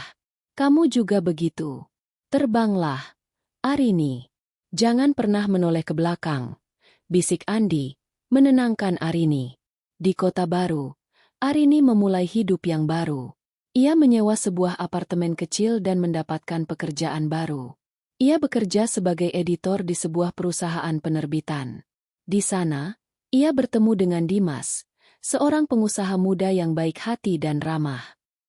Kamu juga begitu. Terbanglah, Arini. Jangan pernah menoleh ke belakang, bisik Andi, menenangkan Arini. Di kota baru, Arini memulai hidup yang baru. Ia menyewa sebuah apartemen kecil dan mendapatkan pekerjaan baru. Ia bekerja sebagai editor di sebuah perusahaan penerbitan. Di sana, ia bertemu dengan Dimas, seorang pengusaha muda yang baik hati dan ramah.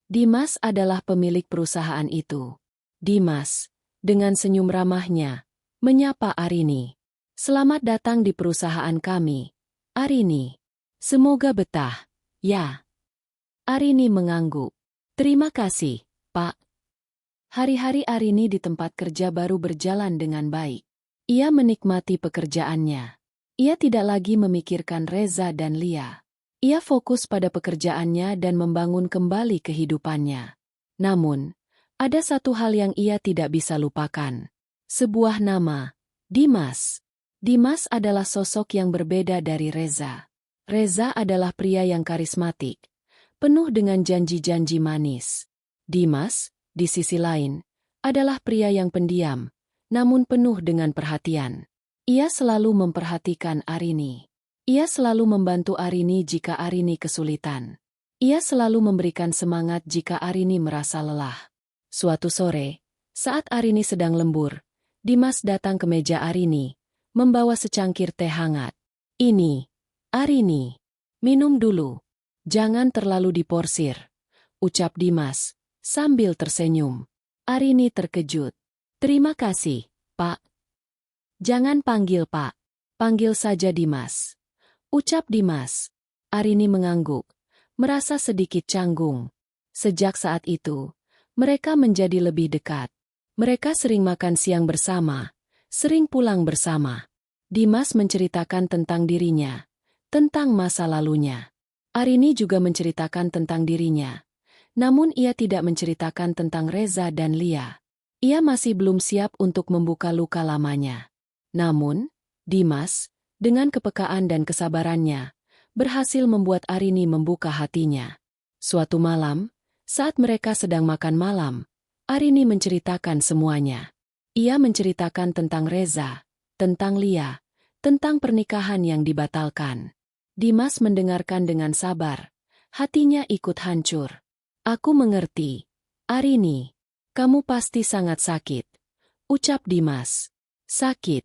Dimas adalah pemilik perusahaan itu. Dimas, dengan senyum ramahnya, menyapa Arini. Selamat datang di perusahaan kami, Arini. Semoga betah, ya. Arini mengangguk. Terima kasih, Pak. Hari-hari Arini di tempat kerja baru berjalan dengan baik. Ia menikmati pekerjaannya. Ia tidak lagi memikirkan Reza dan Lia. Ia fokus pada pekerjaannya dan membangun kembali kehidupannya. Namun, ada satu hal yang ia tidak bisa lupakan. Sebuah nama, Dimas. Dimas adalah sosok yang berbeda dari Reza. Reza adalah pria yang karismatik, penuh dengan janji-janji manis. Dimas, di sisi lain, adalah pria yang pendiam, namun penuh dengan perhatian. Ia selalu memperhatikan Arini. Ia selalu membantu Arini jika Arini kesulitan. Ia selalu memberikan semangat jika Arini merasa lelah. Suatu sore, saat Arini sedang lembur, Dimas datang ke meja Arini, membawa secangkir teh hangat. Ini, Arini, minum dulu. Jangan terlalu diporsir, ucap Dimas, sambil tersenyum. Arini terkejut. Terima kasih, Pak. Jangan panggil Pak. Panggil saja Dimas, ucap Dimas. Arini mengangguk, merasa sedikit canggung. Sejak saat itu, mereka menjadi lebih dekat. Mereka sering makan siang bersama, sering pulang bersama. Dimas menceritakan tentang dirinya, tentang masa lalunya. Arini juga menceritakan tentang dirinya. Namun ia tidak menceritakan tentang Reza dan Lia. Ia masih belum siap untuk membuka luka lamanya. Namun, Dimas, dengan kepekaan dan kesabarannya, berhasil membuat Arini membuka hatinya. Suatu malam, saat mereka sedang makan malam, Arini menceritakan semuanya. Ia menceritakan tentang Reza, tentang Lia, tentang pernikahan yang dibatalkan. Dimas mendengarkan dengan sabar, hatinya ikut hancur. Aku mengerti, Arini. Kamu pasti sangat sakit, ucap Dimas. Sakit,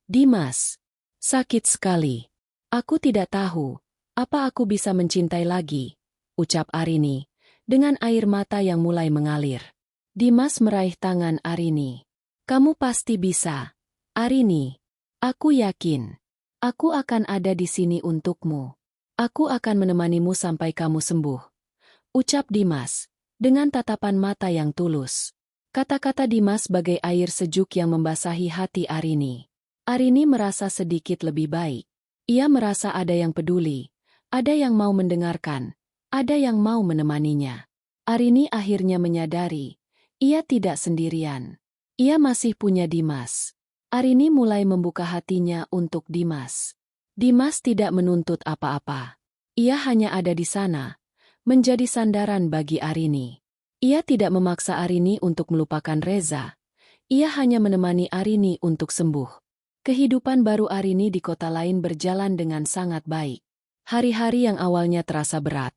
Dimas. Sakit sekali. Aku tidak tahu, apa aku bisa mencintai lagi, ucap Arini, dengan air mata yang mulai mengalir. Dimas meraih tangan Arini. Kamu pasti bisa, Arini. Aku yakin. Aku akan ada di sini untukmu. Aku akan menemanimu sampai kamu sembuh, ucap Dimas, dengan tatapan mata yang tulus. Kata-kata Dimas bagai air sejuk yang membasahi hati Arini. Arini merasa sedikit lebih baik. Ia merasa ada yang peduli, ada yang mau mendengarkan, ada yang mau menemaninya. Arini akhirnya menyadari, ia tidak sendirian. Ia masih punya Dimas. Arini mulai membuka hatinya untuk Dimas. Dimas tidak menuntut apa-apa. Ia hanya ada di sana, menjadi sandaran bagi Arini. Ia tidak memaksa Arini untuk melupakan Reza. Ia hanya menemani Arini untuk sembuh. Kehidupan baru Arini di kota lain berjalan dengan sangat baik. Hari-hari yang awalnya terasa berat,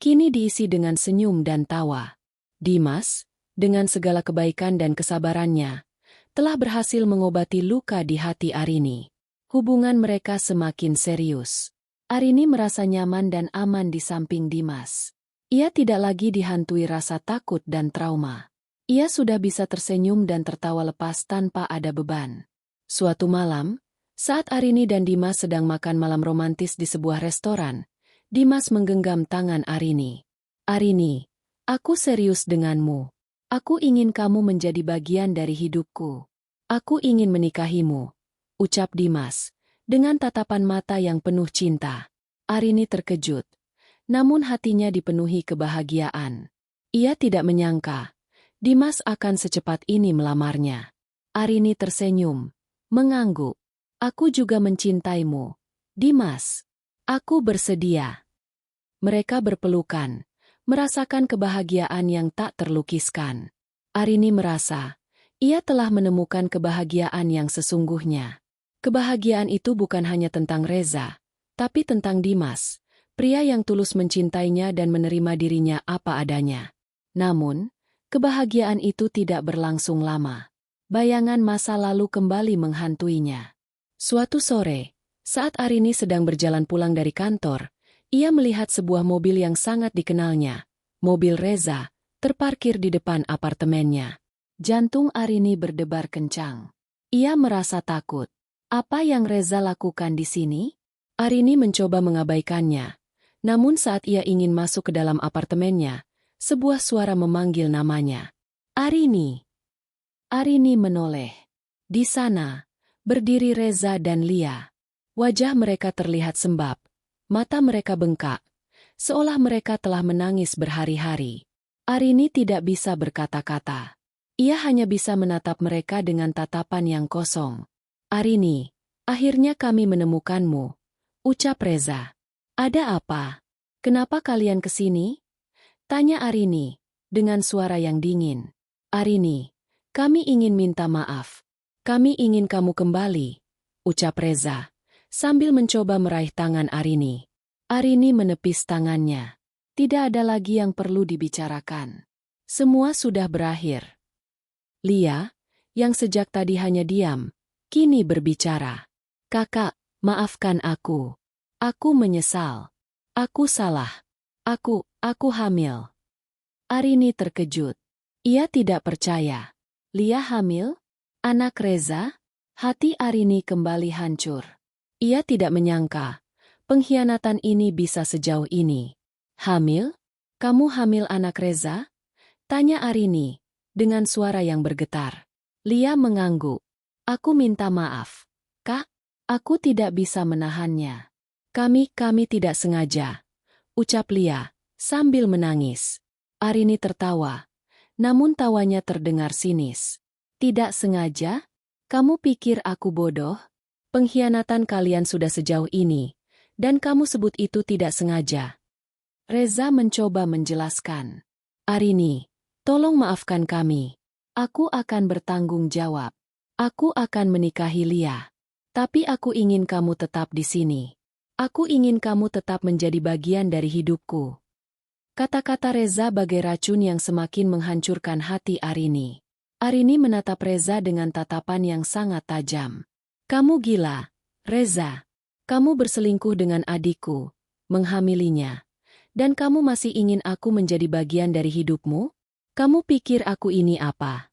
kini diisi dengan senyum dan tawa. Dimas, dengan segala kebaikan dan kesabarannya, telah berhasil mengobati luka di hati Arini. Hubungan mereka semakin serius. Arini merasa nyaman dan aman di samping Dimas. Ia tidak lagi dihantui rasa takut dan trauma. Ia sudah bisa tersenyum dan tertawa lepas tanpa ada beban. Suatu malam, saat Arini dan Dimas sedang makan malam romantis di sebuah restoran, Dimas menggenggam tangan Arini. "Arini, aku serius denganmu. Aku ingin kamu menjadi bagian dari hidupku. Aku ingin menikahimu," ucap Dimas, dengan tatapan mata yang penuh cinta. Arini terkejut, namun hatinya dipenuhi kebahagiaan. Ia tidak menyangka Dimas akan secepat ini melamarnya. Arini tersenyum, mengangguk. "Aku juga mencintaimu, Dimas. Aku bersedia." Mereka berpelukan, merasakan kebahagiaan yang tak terlukiskan. Arini merasa ia telah menemukan kebahagiaan yang sesungguhnya. Kebahagiaan itu bukan hanya tentang Reza, tapi tentang Dimas, pria yang tulus mencintainya dan menerima dirinya apa adanya. Namun, kebahagiaan itu tidak berlangsung lama. Bayangan masa lalu kembali menghantuinya. Suatu sore, saat Arini sedang berjalan pulang dari kantor, ia melihat sebuah mobil yang sangat dikenalnya. Mobil Reza, terparkir di depan apartemennya. Jantung Arini berdebar kencang. Ia merasa takut. Apa yang Reza lakukan di sini? Arini mencoba mengabaikannya. Namun saat ia ingin masuk ke dalam apartemennya, sebuah suara memanggil namanya. "Arini!" Arini menoleh. Di sana, berdiri Reza dan Lia. Wajah mereka terlihat sembab. Mata mereka bengkak, seolah mereka telah menangis berhari-hari. Arini tidak bisa berkata-kata. Ia hanya bisa menatap mereka dengan tatapan yang kosong. "Arini, akhirnya kami menemukanmu," ucap Reza. "Ada apa? Kenapa kalian ke sini?" tanya Arini, dengan suara yang dingin. "Arini, kami ingin minta maaf. Kami ingin kamu kembali," ucap Reza, sambil mencoba meraih tangan Arini. Arini menepis tangannya. Tidak ada lagi yang perlu dibicarakan. Semua sudah berakhir. Lia, yang sejak tadi hanya diam, kini berbicara. "Kakak, maafkan aku. Aku menyesal. Aku salah. Aku hamil." Arini terkejut. Ia tidak percaya. Lia hamil? Anak Reza? Hati Arini kembali hancur. Ia tidak menyangka pengkhianatan ini bisa sejauh ini. "Hamil? Kamu hamil anak Reza?" tanya Arini, dengan suara yang bergetar. Lia mengangguk. "Aku minta maaf, Kak. Aku tidak bisa menahannya. Kami tidak sengaja," ucap Lia, sambil menangis. Arini tertawa, namun tawanya terdengar sinis. "Tidak sengaja? Kamu pikir aku bodoh? Pengkhianatan kalian sudah sejauh ini, dan kamu sebut itu tidak sengaja." Reza mencoba menjelaskan. "Arini, tolong maafkan kami. Aku akan bertanggung jawab. Aku akan menikahi Lia. Tapi aku ingin kamu tetap di sini. Aku ingin kamu tetap menjadi bagian dari hidupku." Kata-kata Reza bagai racun yang semakin menghancurkan hati Arini. Arini menatap Reza dengan tatapan yang sangat tajam. "Kamu gila, Reza. Kamu berselingkuh dengan adikku, menghamilinya. Dan kamu masih ingin aku menjadi bagian dari hidupmu? Kamu pikir aku ini apa?"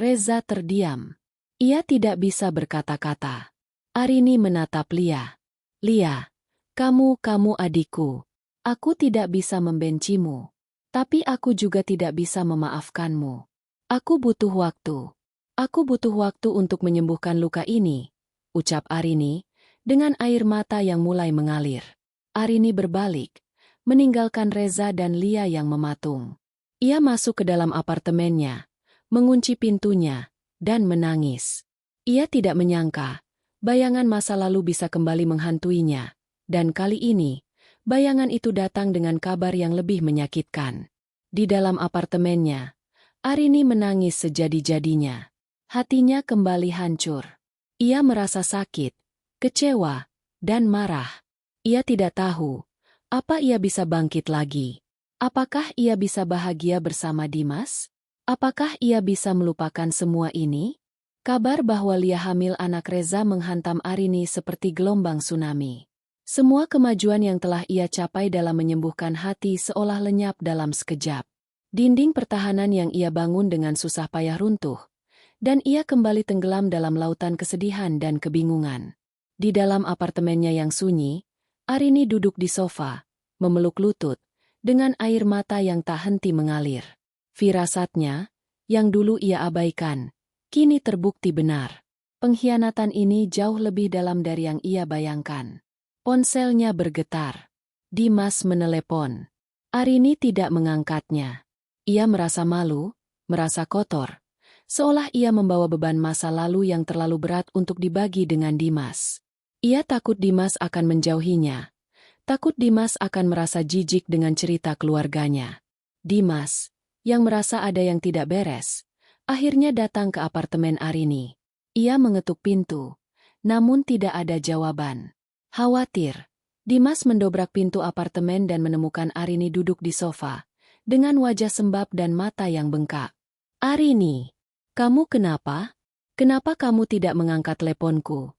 Reza terdiam. Ia tidak bisa berkata-kata. Arini menatap Lia. "Lia, kamu adikku. Aku tidak bisa membencimu. Tapi aku juga tidak bisa memaafkanmu. Aku butuh waktu. Aku butuh waktu untuk menyembuhkan luka ini," ucap Arini, dengan air mata yang mulai mengalir. Arini berbalik, meninggalkan Reza dan Lia yang mematung. Ia masuk ke dalam apartemennya, mengunci pintunya, dan menangis. Ia tidak menyangka bayangan masa lalu bisa kembali menghantuinya. Dan kali ini, bayangan itu datang dengan kabar yang lebih menyakitkan. Di dalam apartemennya, Arini menangis sejadi-jadinya. Hatinya kembali hancur. Ia merasa sakit, kecewa, dan marah. Ia tidak tahu, apa ia bisa bangkit lagi. Apakah ia bisa bahagia bersama Dimas? Apakah ia bisa melupakan semua ini? Kabar bahwa Lia hamil anak Reza menghantam Arini seperti gelombang tsunami. Semua kemajuan yang telah ia capai dalam menyembuhkan hati seolah lenyap dalam sekejap. Dinding pertahanan yang ia bangun dengan susah payah runtuh, dan ia kembali tenggelam dalam lautan kesedihan dan kebingungan. Di dalam apartemennya yang sunyi, Arini duduk di sofa, memeluk lutut, dengan air mata yang tak henti mengalir. Firasatnya, yang dulu ia abaikan, kini terbukti benar. Pengkhianatan ini jauh lebih dalam dari yang ia bayangkan. Ponselnya bergetar. Dimas menelepon. Arini tidak mengangkatnya. Ia merasa malu, merasa kotor. Seolah ia membawa beban masa lalu yang terlalu berat untuk dibagi dengan Dimas. Ia takut Dimas akan menjauhinya. Takut Dimas akan merasa jijik dengan cerita keluarganya. Dimas, yang merasa ada yang tidak beres, akhirnya datang ke apartemen Arini. Ia mengetuk pintu, namun tidak ada jawaban. Khawatir, Dimas mendobrak pintu apartemen dan menemukan Arini duduk di sofa, dengan wajah sembab dan mata yang bengkak. "Arini, kamu kenapa? Kenapa kamu tidak mengangkat teleponku?"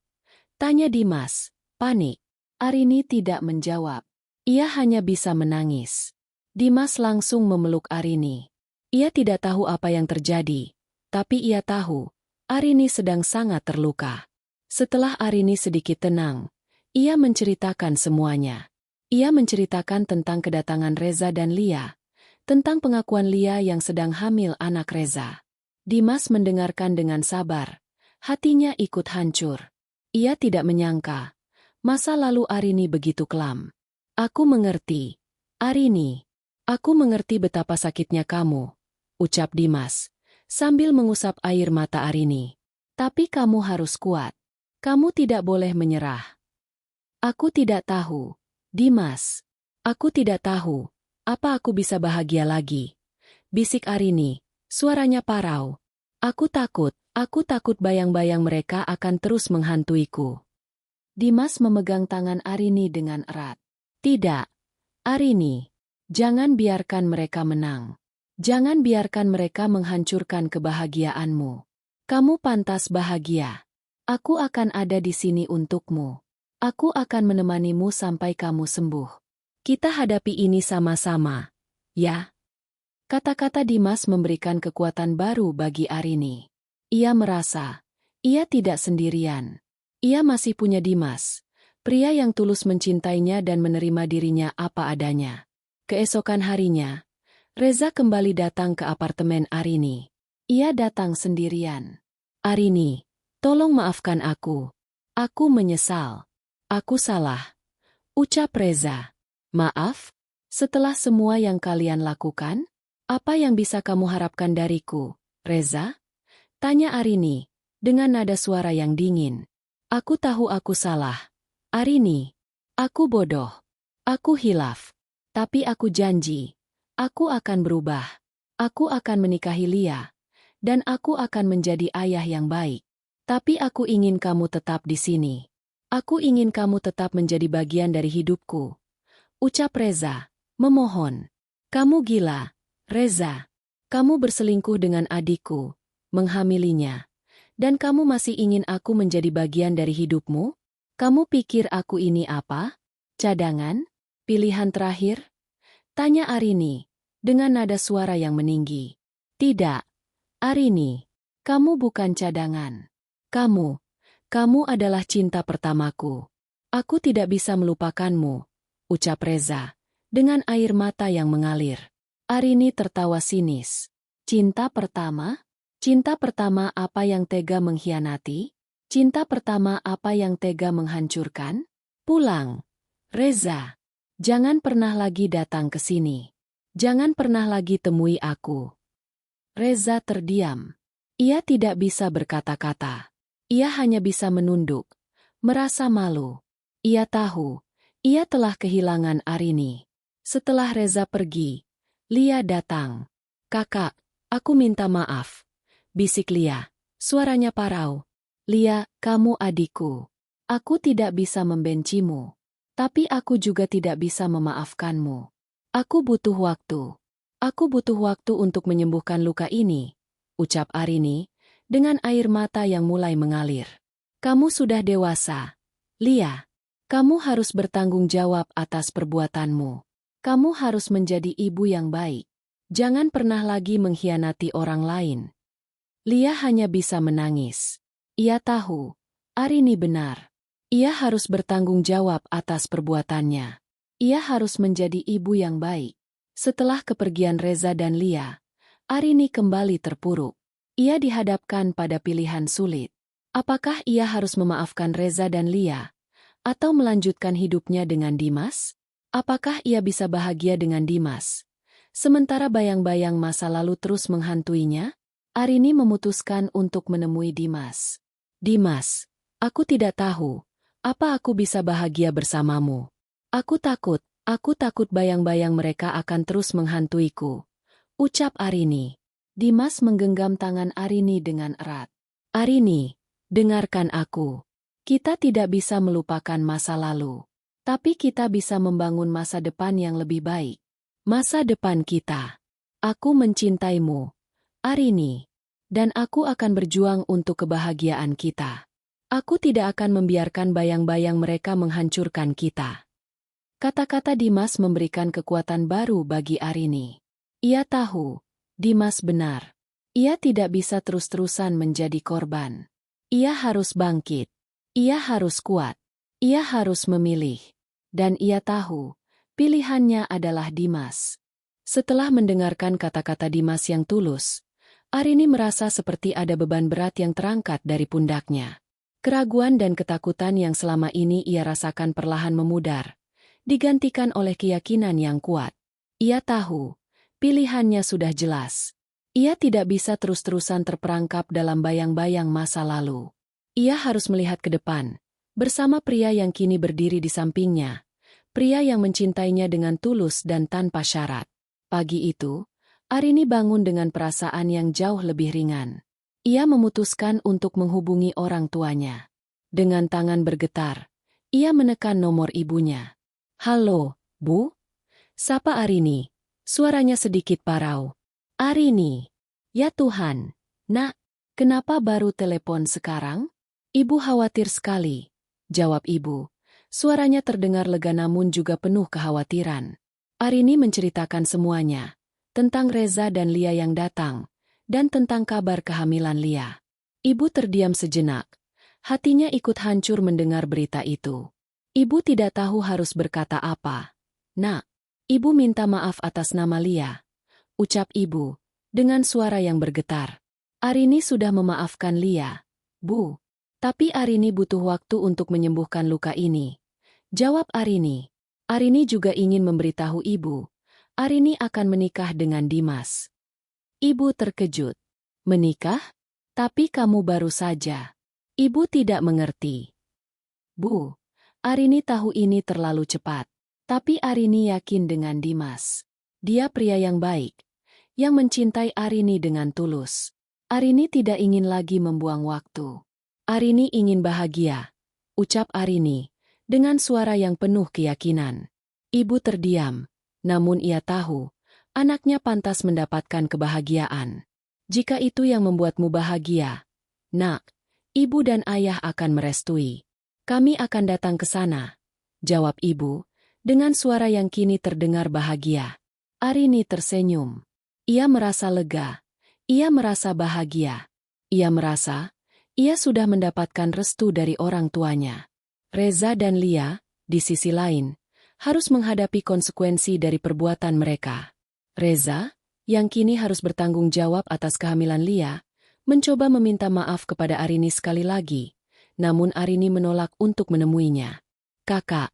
tanya Dimas, panik. Arini tidak menjawab. Ia hanya bisa menangis. Dimas langsung memeluk Arini. Ia tidak tahu apa yang terjadi, tapi ia tahu, Arini sedang sangat terluka. Setelah Arini sedikit tenang, ia menceritakan semuanya. Ia menceritakan tentang kedatangan Reza dan Lia, tentang pengakuan Lia yang sedang hamil anak Reza. Dimas mendengarkan dengan sabar, hatinya ikut hancur. Ia tidak menyangka, masa lalu Arini begitu kelam. "Aku mengerti, Arini. Aku mengerti betapa sakitnya kamu," ucap Dimas, sambil mengusap air mata Arini. "Tapi kamu harus kuat. Kamu tidak boleh menyerah." "Aku tidak tahu, Dimas. Aku tidak tahu, apa aku bisa bahagia lagi," bisik Arini, suaranya parau. Aku takut bayang-bayang mereka akan terus menghantuiku." Dimas memegang tangan Arini dengan erat. "Tidak, Arini. Jangan biarkan mereka menang. Jangan biarkan mereka menghancurkan kebahagiaanmu. Kamu pantas bahagia. Aku akan ada di sini untukmu. Aku akan menemanimu sampai kamu sembuh. Kita hadapi ini sama-sama, ya?" Kata-kata Dimas memberikan kekuatan baru bagi Arini. Ia merasa, ia tidak sendirian. Ia masih punya Dimas, pria yang tulus mencintainya dan menerima dirinya apa adanya. Keesokan harinya, Reza kembali datang ke apartemen Arini. Ia datang sendirian. "Arini, tolong maafkan aku. Aku menyesal. Aku salah," ucap Reza. "Maaf? Setelah semua yang kalian lakukan? Apa yang bisa kamu harapkan dariku, Reza?" tanya Arini, dengan nada suara yang dingin. "Aku tahu aku salah, Arini. Aku bodoh. Aku hilaf. Tapi aku janji, aku akan berubah. Aku akan menikahi Lia, dan aku akan menjadi ayah yang baik. Tapi aku ingin kamu tetap di sini. Aku ingin kamu tetap menjadi bagian dari hidupku," ucap Reza, memohon. "Kamu gila, Reza. Kamu berselingkuh dengan adikku, menghamilinya. Dan kamu masih ingin aku menjadi bagian dari hidupmu? Kamu pikir aku ini apa? Cadangan? Pilihan terakhir?" tanya Arini, dengan nada suara yang meninggi. "Tidak, Arini. Kamu bukan cadangan. Kamu adalah cinta pertamaku. Aku tidak bisa melupakanmu," ucap Reza, dengan air mata yang mengalir. Arini tertawa sinis. "Cinta pertama? Cinta pertama apa yang tega mengkhianati? Cinta pertama apa yang tega menghancurkan? Pulang, Reza. Jangan pernah lagi datang ke sini. Jangan pernah lagi temui aku." Reza terdiam. Ia tidak bisa berkata-kata. Ia hanya bisa menunduk, Merasa malu. Ia tahu, ia telah kehilangan Arini. Setelah Reza pergi, Lia datang. "Kakak, aku minta maaf," bisik Lia. Suaranya parau. "Lia, kamu adikku. Aku tidak bisa membencimu. Tapi aku juga tidak bisa memaafkanmu. Aku butuh waktu. Aku butuh waktu untuk menyembuhkan luka ini," ucap Arini, dengan air mata yang mulai mengalir. "Kamu sudah dewasa, Lia. Kamu harus bertanggung jawab atas perbuatanmu. Kamu harus menjadi ibu yang baik. Jangan pernah lagi mengkhianati orang lain." Lia hanya bisa menangis. Ia tahu, Arini benar. Ia harus bertanggung jawab atas perbuatannya. Ia harus menjadi ibu yang baik. Setelah kepergian Reza dan Lia, Arini kembali terpuruk. Ia dihadapkan pada pilihan sulit. Apakah ia harus memaafkan Reza dan Lia, atau melanjutkan hidupnya dengan Dimas? Apakah ia bisa bahagia dengan Dimas, sementara bayang-bayang masa lalu terus menghantuinya? Arini memutuskan untuk menemui Dimas. "Dimas, aku tidak tahu, apa aku bisa bahagia bersamamu. Aku takut bayang-bayang mereka akan terus menghantuiku," ucap Arini. Dimas menggenggam tangan Arini dengan erat. "Arini, dengarkan aku. Kita tidak bisa melupakan masa lalu. Tapi kita bisa membangun masa depan yang lebih baik. Masa depan kita. Aku mencintaimu, Arini. Dan aku akan berjuang untuk kebahagiaan kita. Aku tidak akan membiarkan bayang-bayang mereka menghancurkan kita." Kata-kata Dimas memberikan kekuatan baru bagi Arini. Ia tahu, Dimas benar. Ia tidak bisa terus-terusan menjadi korban. Ia harus bangkit. Ia harus kuat. Ia harus memilih. Dan ia tahu, pilihannya adalah Dimas. Setelah mendengarkan kata-kata Dimas yang tulus, Arini merasa seperti ada beban berat yang terangkat dari pundaknya. Keraguan dan ketakutan yang selama ini ia rasakan perlahan memudar, digantikan oleh keyakinan yang kuat. Ia tahu, pilihannya sudah jelas. Ia tidak bisa terus-terusan terperangkap dalam bayang-bayang masa lalu. Ia harus melihat ke depan, bersama pria yang kini berdiri di sampingnya, pria yang mencintainya dengan tulus dan tanpa syarat. Pagi itu, Arini bangun dengan perasaan yang jauh lebih ringan. Ia memutuskan untuk menghubungi orang tuanya. Dengan tangan bergetar, ia menekan nomor ibunya. "Halo, Bu?" Sapa Arini. Suaranya sedikit parau. "Arini. Ya Tuhan, Nak, kenapa baru telepon sekarang?" "Ibu khawatir sekali," jawab ibu. Suaranya terdengar lega namun juga penuh kekhawatiran. Arini menceritakan semuanya, tentang Reza dan Lia yang datang, dan tentang kabar kehamilan Lia. Ibu terdiam sejenak. Hatinya ikut hancur mendengar berita itu. Ibu tidak tahu harus berkata apa. "Nak, ibu minta maaf atas nama Lia," ucap ibu, dengan suara yang bergetar. "Arini sudah memaafkan Lia, Bu. Tapi Arini butuh waktu untuk menyembuhkan luka ini," jawab Arini. Arini juga ingin memberitahu ibu, Arini akan menikah dengan Dimas. Ibu terkejut. "Menikah? Tapi kamu baru saja." Ibu tidak mengerti. "Bu, Arini tahu ini terlalu cepat. Tapi Arini yakin dengan Dimas. Dia pria yang baik, yang mencintai Arini dengan tulus. Arini tidak ingin lagi membuang waktu. Arini ingin bahagia," ucap Arini, dengan suara yang penuh keyakinan. Ibu terdiam, namun ia tahu, anaknya pantas mendapatkan kebahagiaan. "Jika itu yang membuatmu bahagia, Nak, ibu dan ayah akan merestui. Kami akan datang ke sana," jawab ibu, dengan suara yang kini terdengar bahagia. Arini tersenyum. Ia merasa lega. Ia merasa bahagia. Ia merasa ia sudah mendapatkan restu dari orang tuanya. Reza dan Lia, di sisi lain, harus menghadapi konsekuensi dari perbuatan mereka. Reza, yang kini harus bertanggung jawab atas kehamilan Lia, mencoba meminta maaf kepada Arini sekali lagi, namun Arini menolak untuk menemuinya. "Kakak,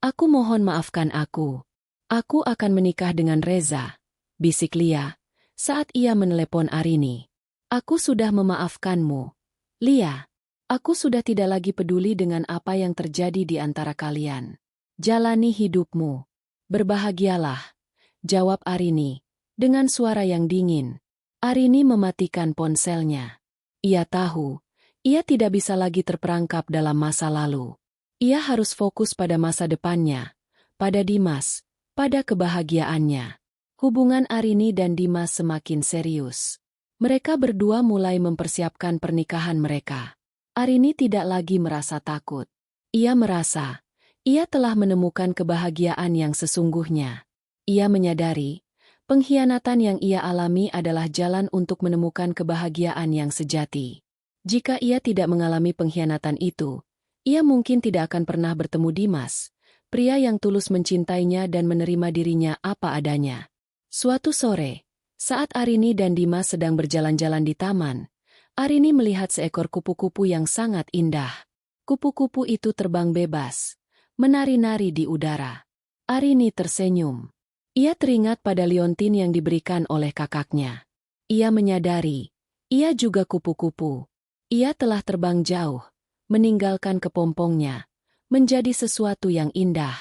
aku mohon maafkan aku. Aku akan menikah dengan Reza," bisik Lia, saat ia menelepon Arini. "Aku sudah memaafkanmu, Lia." Aku sudah tidak lagi peduli dengan apa yang terjadi di antara kalian. Jalani hidupmu. Berbahagialah, jawab Arini, dengan suara yang dingin. Arini mematikan ponselnya. Ia tahu, ia tidak bisa lagi terperangkap dalam masa lalu. Ia harus fokus pada masa depannya, pada Dimas, pada kebahagiaannya. Hubungan Arini dan Dimas semakin serius. Mereka berdua mulai mempersiapkan pernikahan mereka. Arini tidak lagi merasa takut. Ia merasa, ia telah menemukan kebahagiaan yang sesungguhnya. Ia menyadari, pengkhianatan yang ia alami adalah jalan untuk menemukan kebahagiaan yang sejati. Jika ia tidak mengalami pengkhianatan itu, ia mungkin tidak akan pernah bertemu Dimas, pria yang tulus mencintainya dan menerima dirinya apa adanya. Suatu sore, saat Arini dan Dimas sedang berjalan-jalan di taman, Arini melihat seekor kupu-kupu yang sangat indah. Kupu-kupu itu terbang bebas, menari-nari di udara. Arini tersenyum. Ia teringat pada liontin yang diberikan oleh kakaknya. Ia menyadari, ia juga kupu-kupu. Ia telah terbang jauh, meninggalkan kepompongnya, menjadi sesuatu yang indah.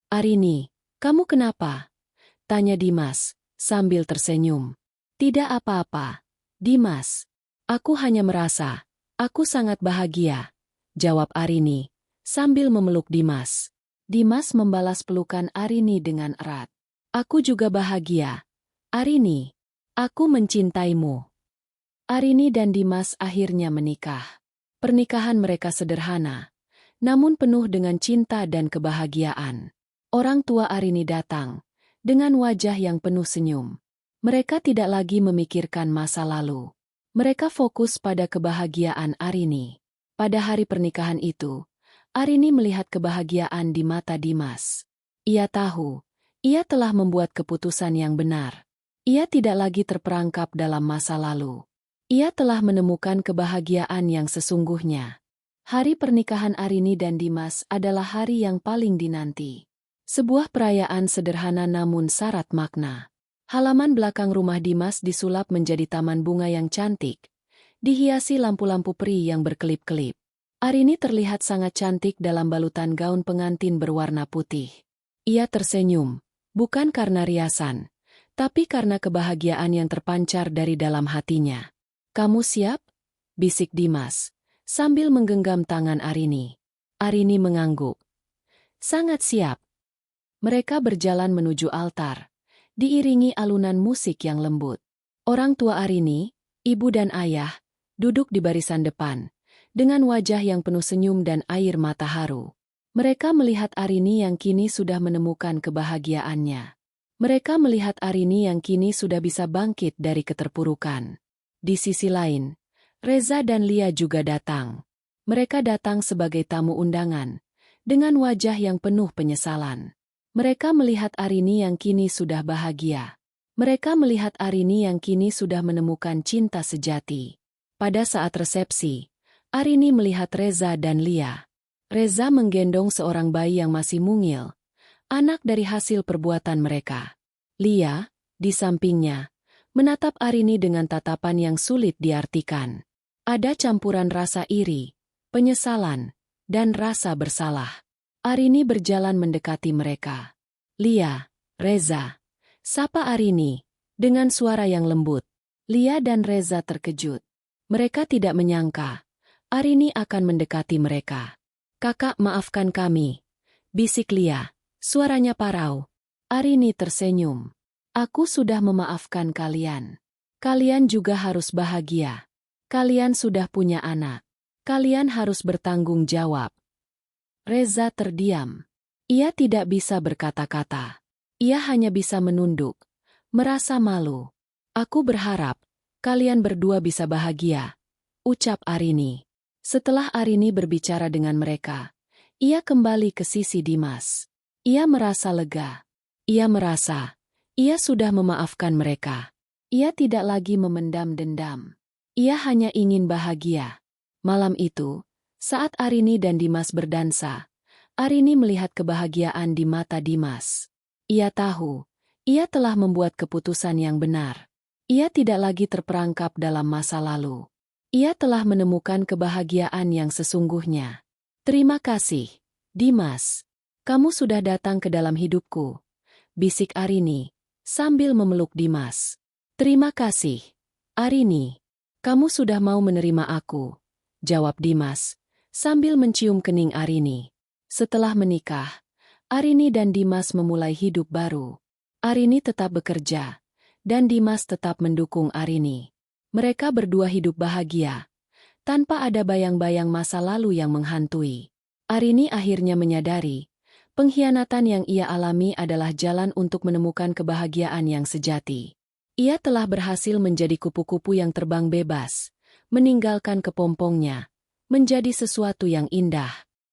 Arini, kamu kenapa? Tanya Dimas, sambil tersenyum. Tidak apa-apa, Dimas. Aku hanya merasa, aku sangat bahagia, jawab Arini, sambil memeluk Dimas. Dimas membalas pelukan Arini dengan erat. Aku juga bahagia. Arini, aku mencintaimu. Arini dan Dimas akhirnya menikah. Pernikahan mereka sederhana, namun penuh dengan cinta dan kebahagiaan. Orang tua Arini datang, dengan wajah yang penuh senyum. Mereka tidak lagi memikirkan masa lalu. Mereka fokus pada kebahagiaan Arini. Pada hari pernikahan itu, Arini melihat kebahagiaan di mata Dimas. Ia tahu, ia telah membuat keputusan yang benar. Ia tidak lagi terperangkap dalam masa lalu. Ia telah menemukan kebahagiaan yang sesungguhnya. Hari pernikahan Arini dan Dimas adalah hari yang paling dinanti. Sebuah perayaan sederhana namun syarat makna. Halaman belakang rumah Dimas disulap menjadi taman bunga yang cantik, dihiasi lampu-lampu peri yang berkelip-kelip. Arini terlihat sangat cantik dalam balutan gaun pengantin berwarna putih. Ia tersenyum, bukan karena riasan, tapi karena kebahagiaan yang terpancar dari dalam hatinya. Kamu siap? Bisik Dimas, sambil menggenggam tangan Arini. Arini mengangguk. Sangat siap. Mereka berjalan menuju altar, diiringi alunan musik yang lembut. Orang tua Arini, ibu dan ayah, duduk di barisan depan, dengan wajah yang penuh senyum dan air mata haru. Mereka melihat Arini yang kini sudah menemukan kebahagiaannya. Mereka melihat Arini yang kini sudah bisa bangkit dari keterpurukan. Di sisi lain, Reza dan Lia juga datang. Mereka datang sebagai tamu undangan, dengan wajah yang penuh penyesalan. Mereka melihat Arini yang kini sudah bahagia. Mereka melihat Arini yang kini sudah menemukan cinta sejati. Pada saat resepsi, Arini melihat Reza dan Lia. Reza menggendong seorang bayi yang masih mungil, anak dari hasil perbuatan mereka. Lia, di sampingnya, menatap Arini dengan tatapan yang sulit diartikan. Ada campuran rasa iri, penyesalan, dan rasa bersalah. Arini berjalan mendekati mereka. Lia, Reza, sapa Arini, dengan suara yang lembut. Lia dan Reza terkejut. Mereka tidak menyangka, Arini akan mendekati mereka. Kakak, maafkan kami, bisik Lia, suaranya parau. Arini tersenyum. Aku sudah memaafkan kalian. Kalian juga harus bahagia. Kalian sudah punya anak. Kalian harus bertanggung jawab. Reza terdiam. Ia tidak bisa berkata-kata. Ia hanya bisa menunduk, merasa malu. Aku berharap kalian berdua bisa bahagia, ucap Arini. Setelah Arini berbicara dengan mereka, ia kembali ke sisi Dimas. Ia merasa lega. Ia merasa ia sudah memaafkan mereka. Ia tidak lagi memendam dendam. Ia hanya ingin bahagia. Malam itu, saat Arini dan Dimas berdansa, Arini melihat kebahagiaan di mata Dimas. Ia tahu, ia telah membuat keputusan yang benar. Ia tidak lagi terperangkap dalam masa lalu. Ia telah menemukan kebahagiaan yang sesungguhnya. Terima kasih, Dimas. Kamu sudah datang ke dalam hidupku, bisik Arini, sambil memeluk Dimas. Terima kasih, Arini. Kamu sudah mau menerima aku, jawab Dimas, sambil mencium kening Arini. Setelah menikah, Arini dan Dimas memulai hidup baru. Arini tetap bekerja, dan Dimas tetap mendukung Arini. Mereka berdua hidup bahagia, tanpa ada bayang-bayang masa lalu yang menghantui. Arini akhirnya menyadari, pengkhianatan yang ia alami adalah jalan untuk menemukan kebahagiaan yang sejati. Ia telah berhasil menjadi kupu-kupu yang terbang bebas, meninggalkan kepompongnya, menjadi sesuatu yang indah.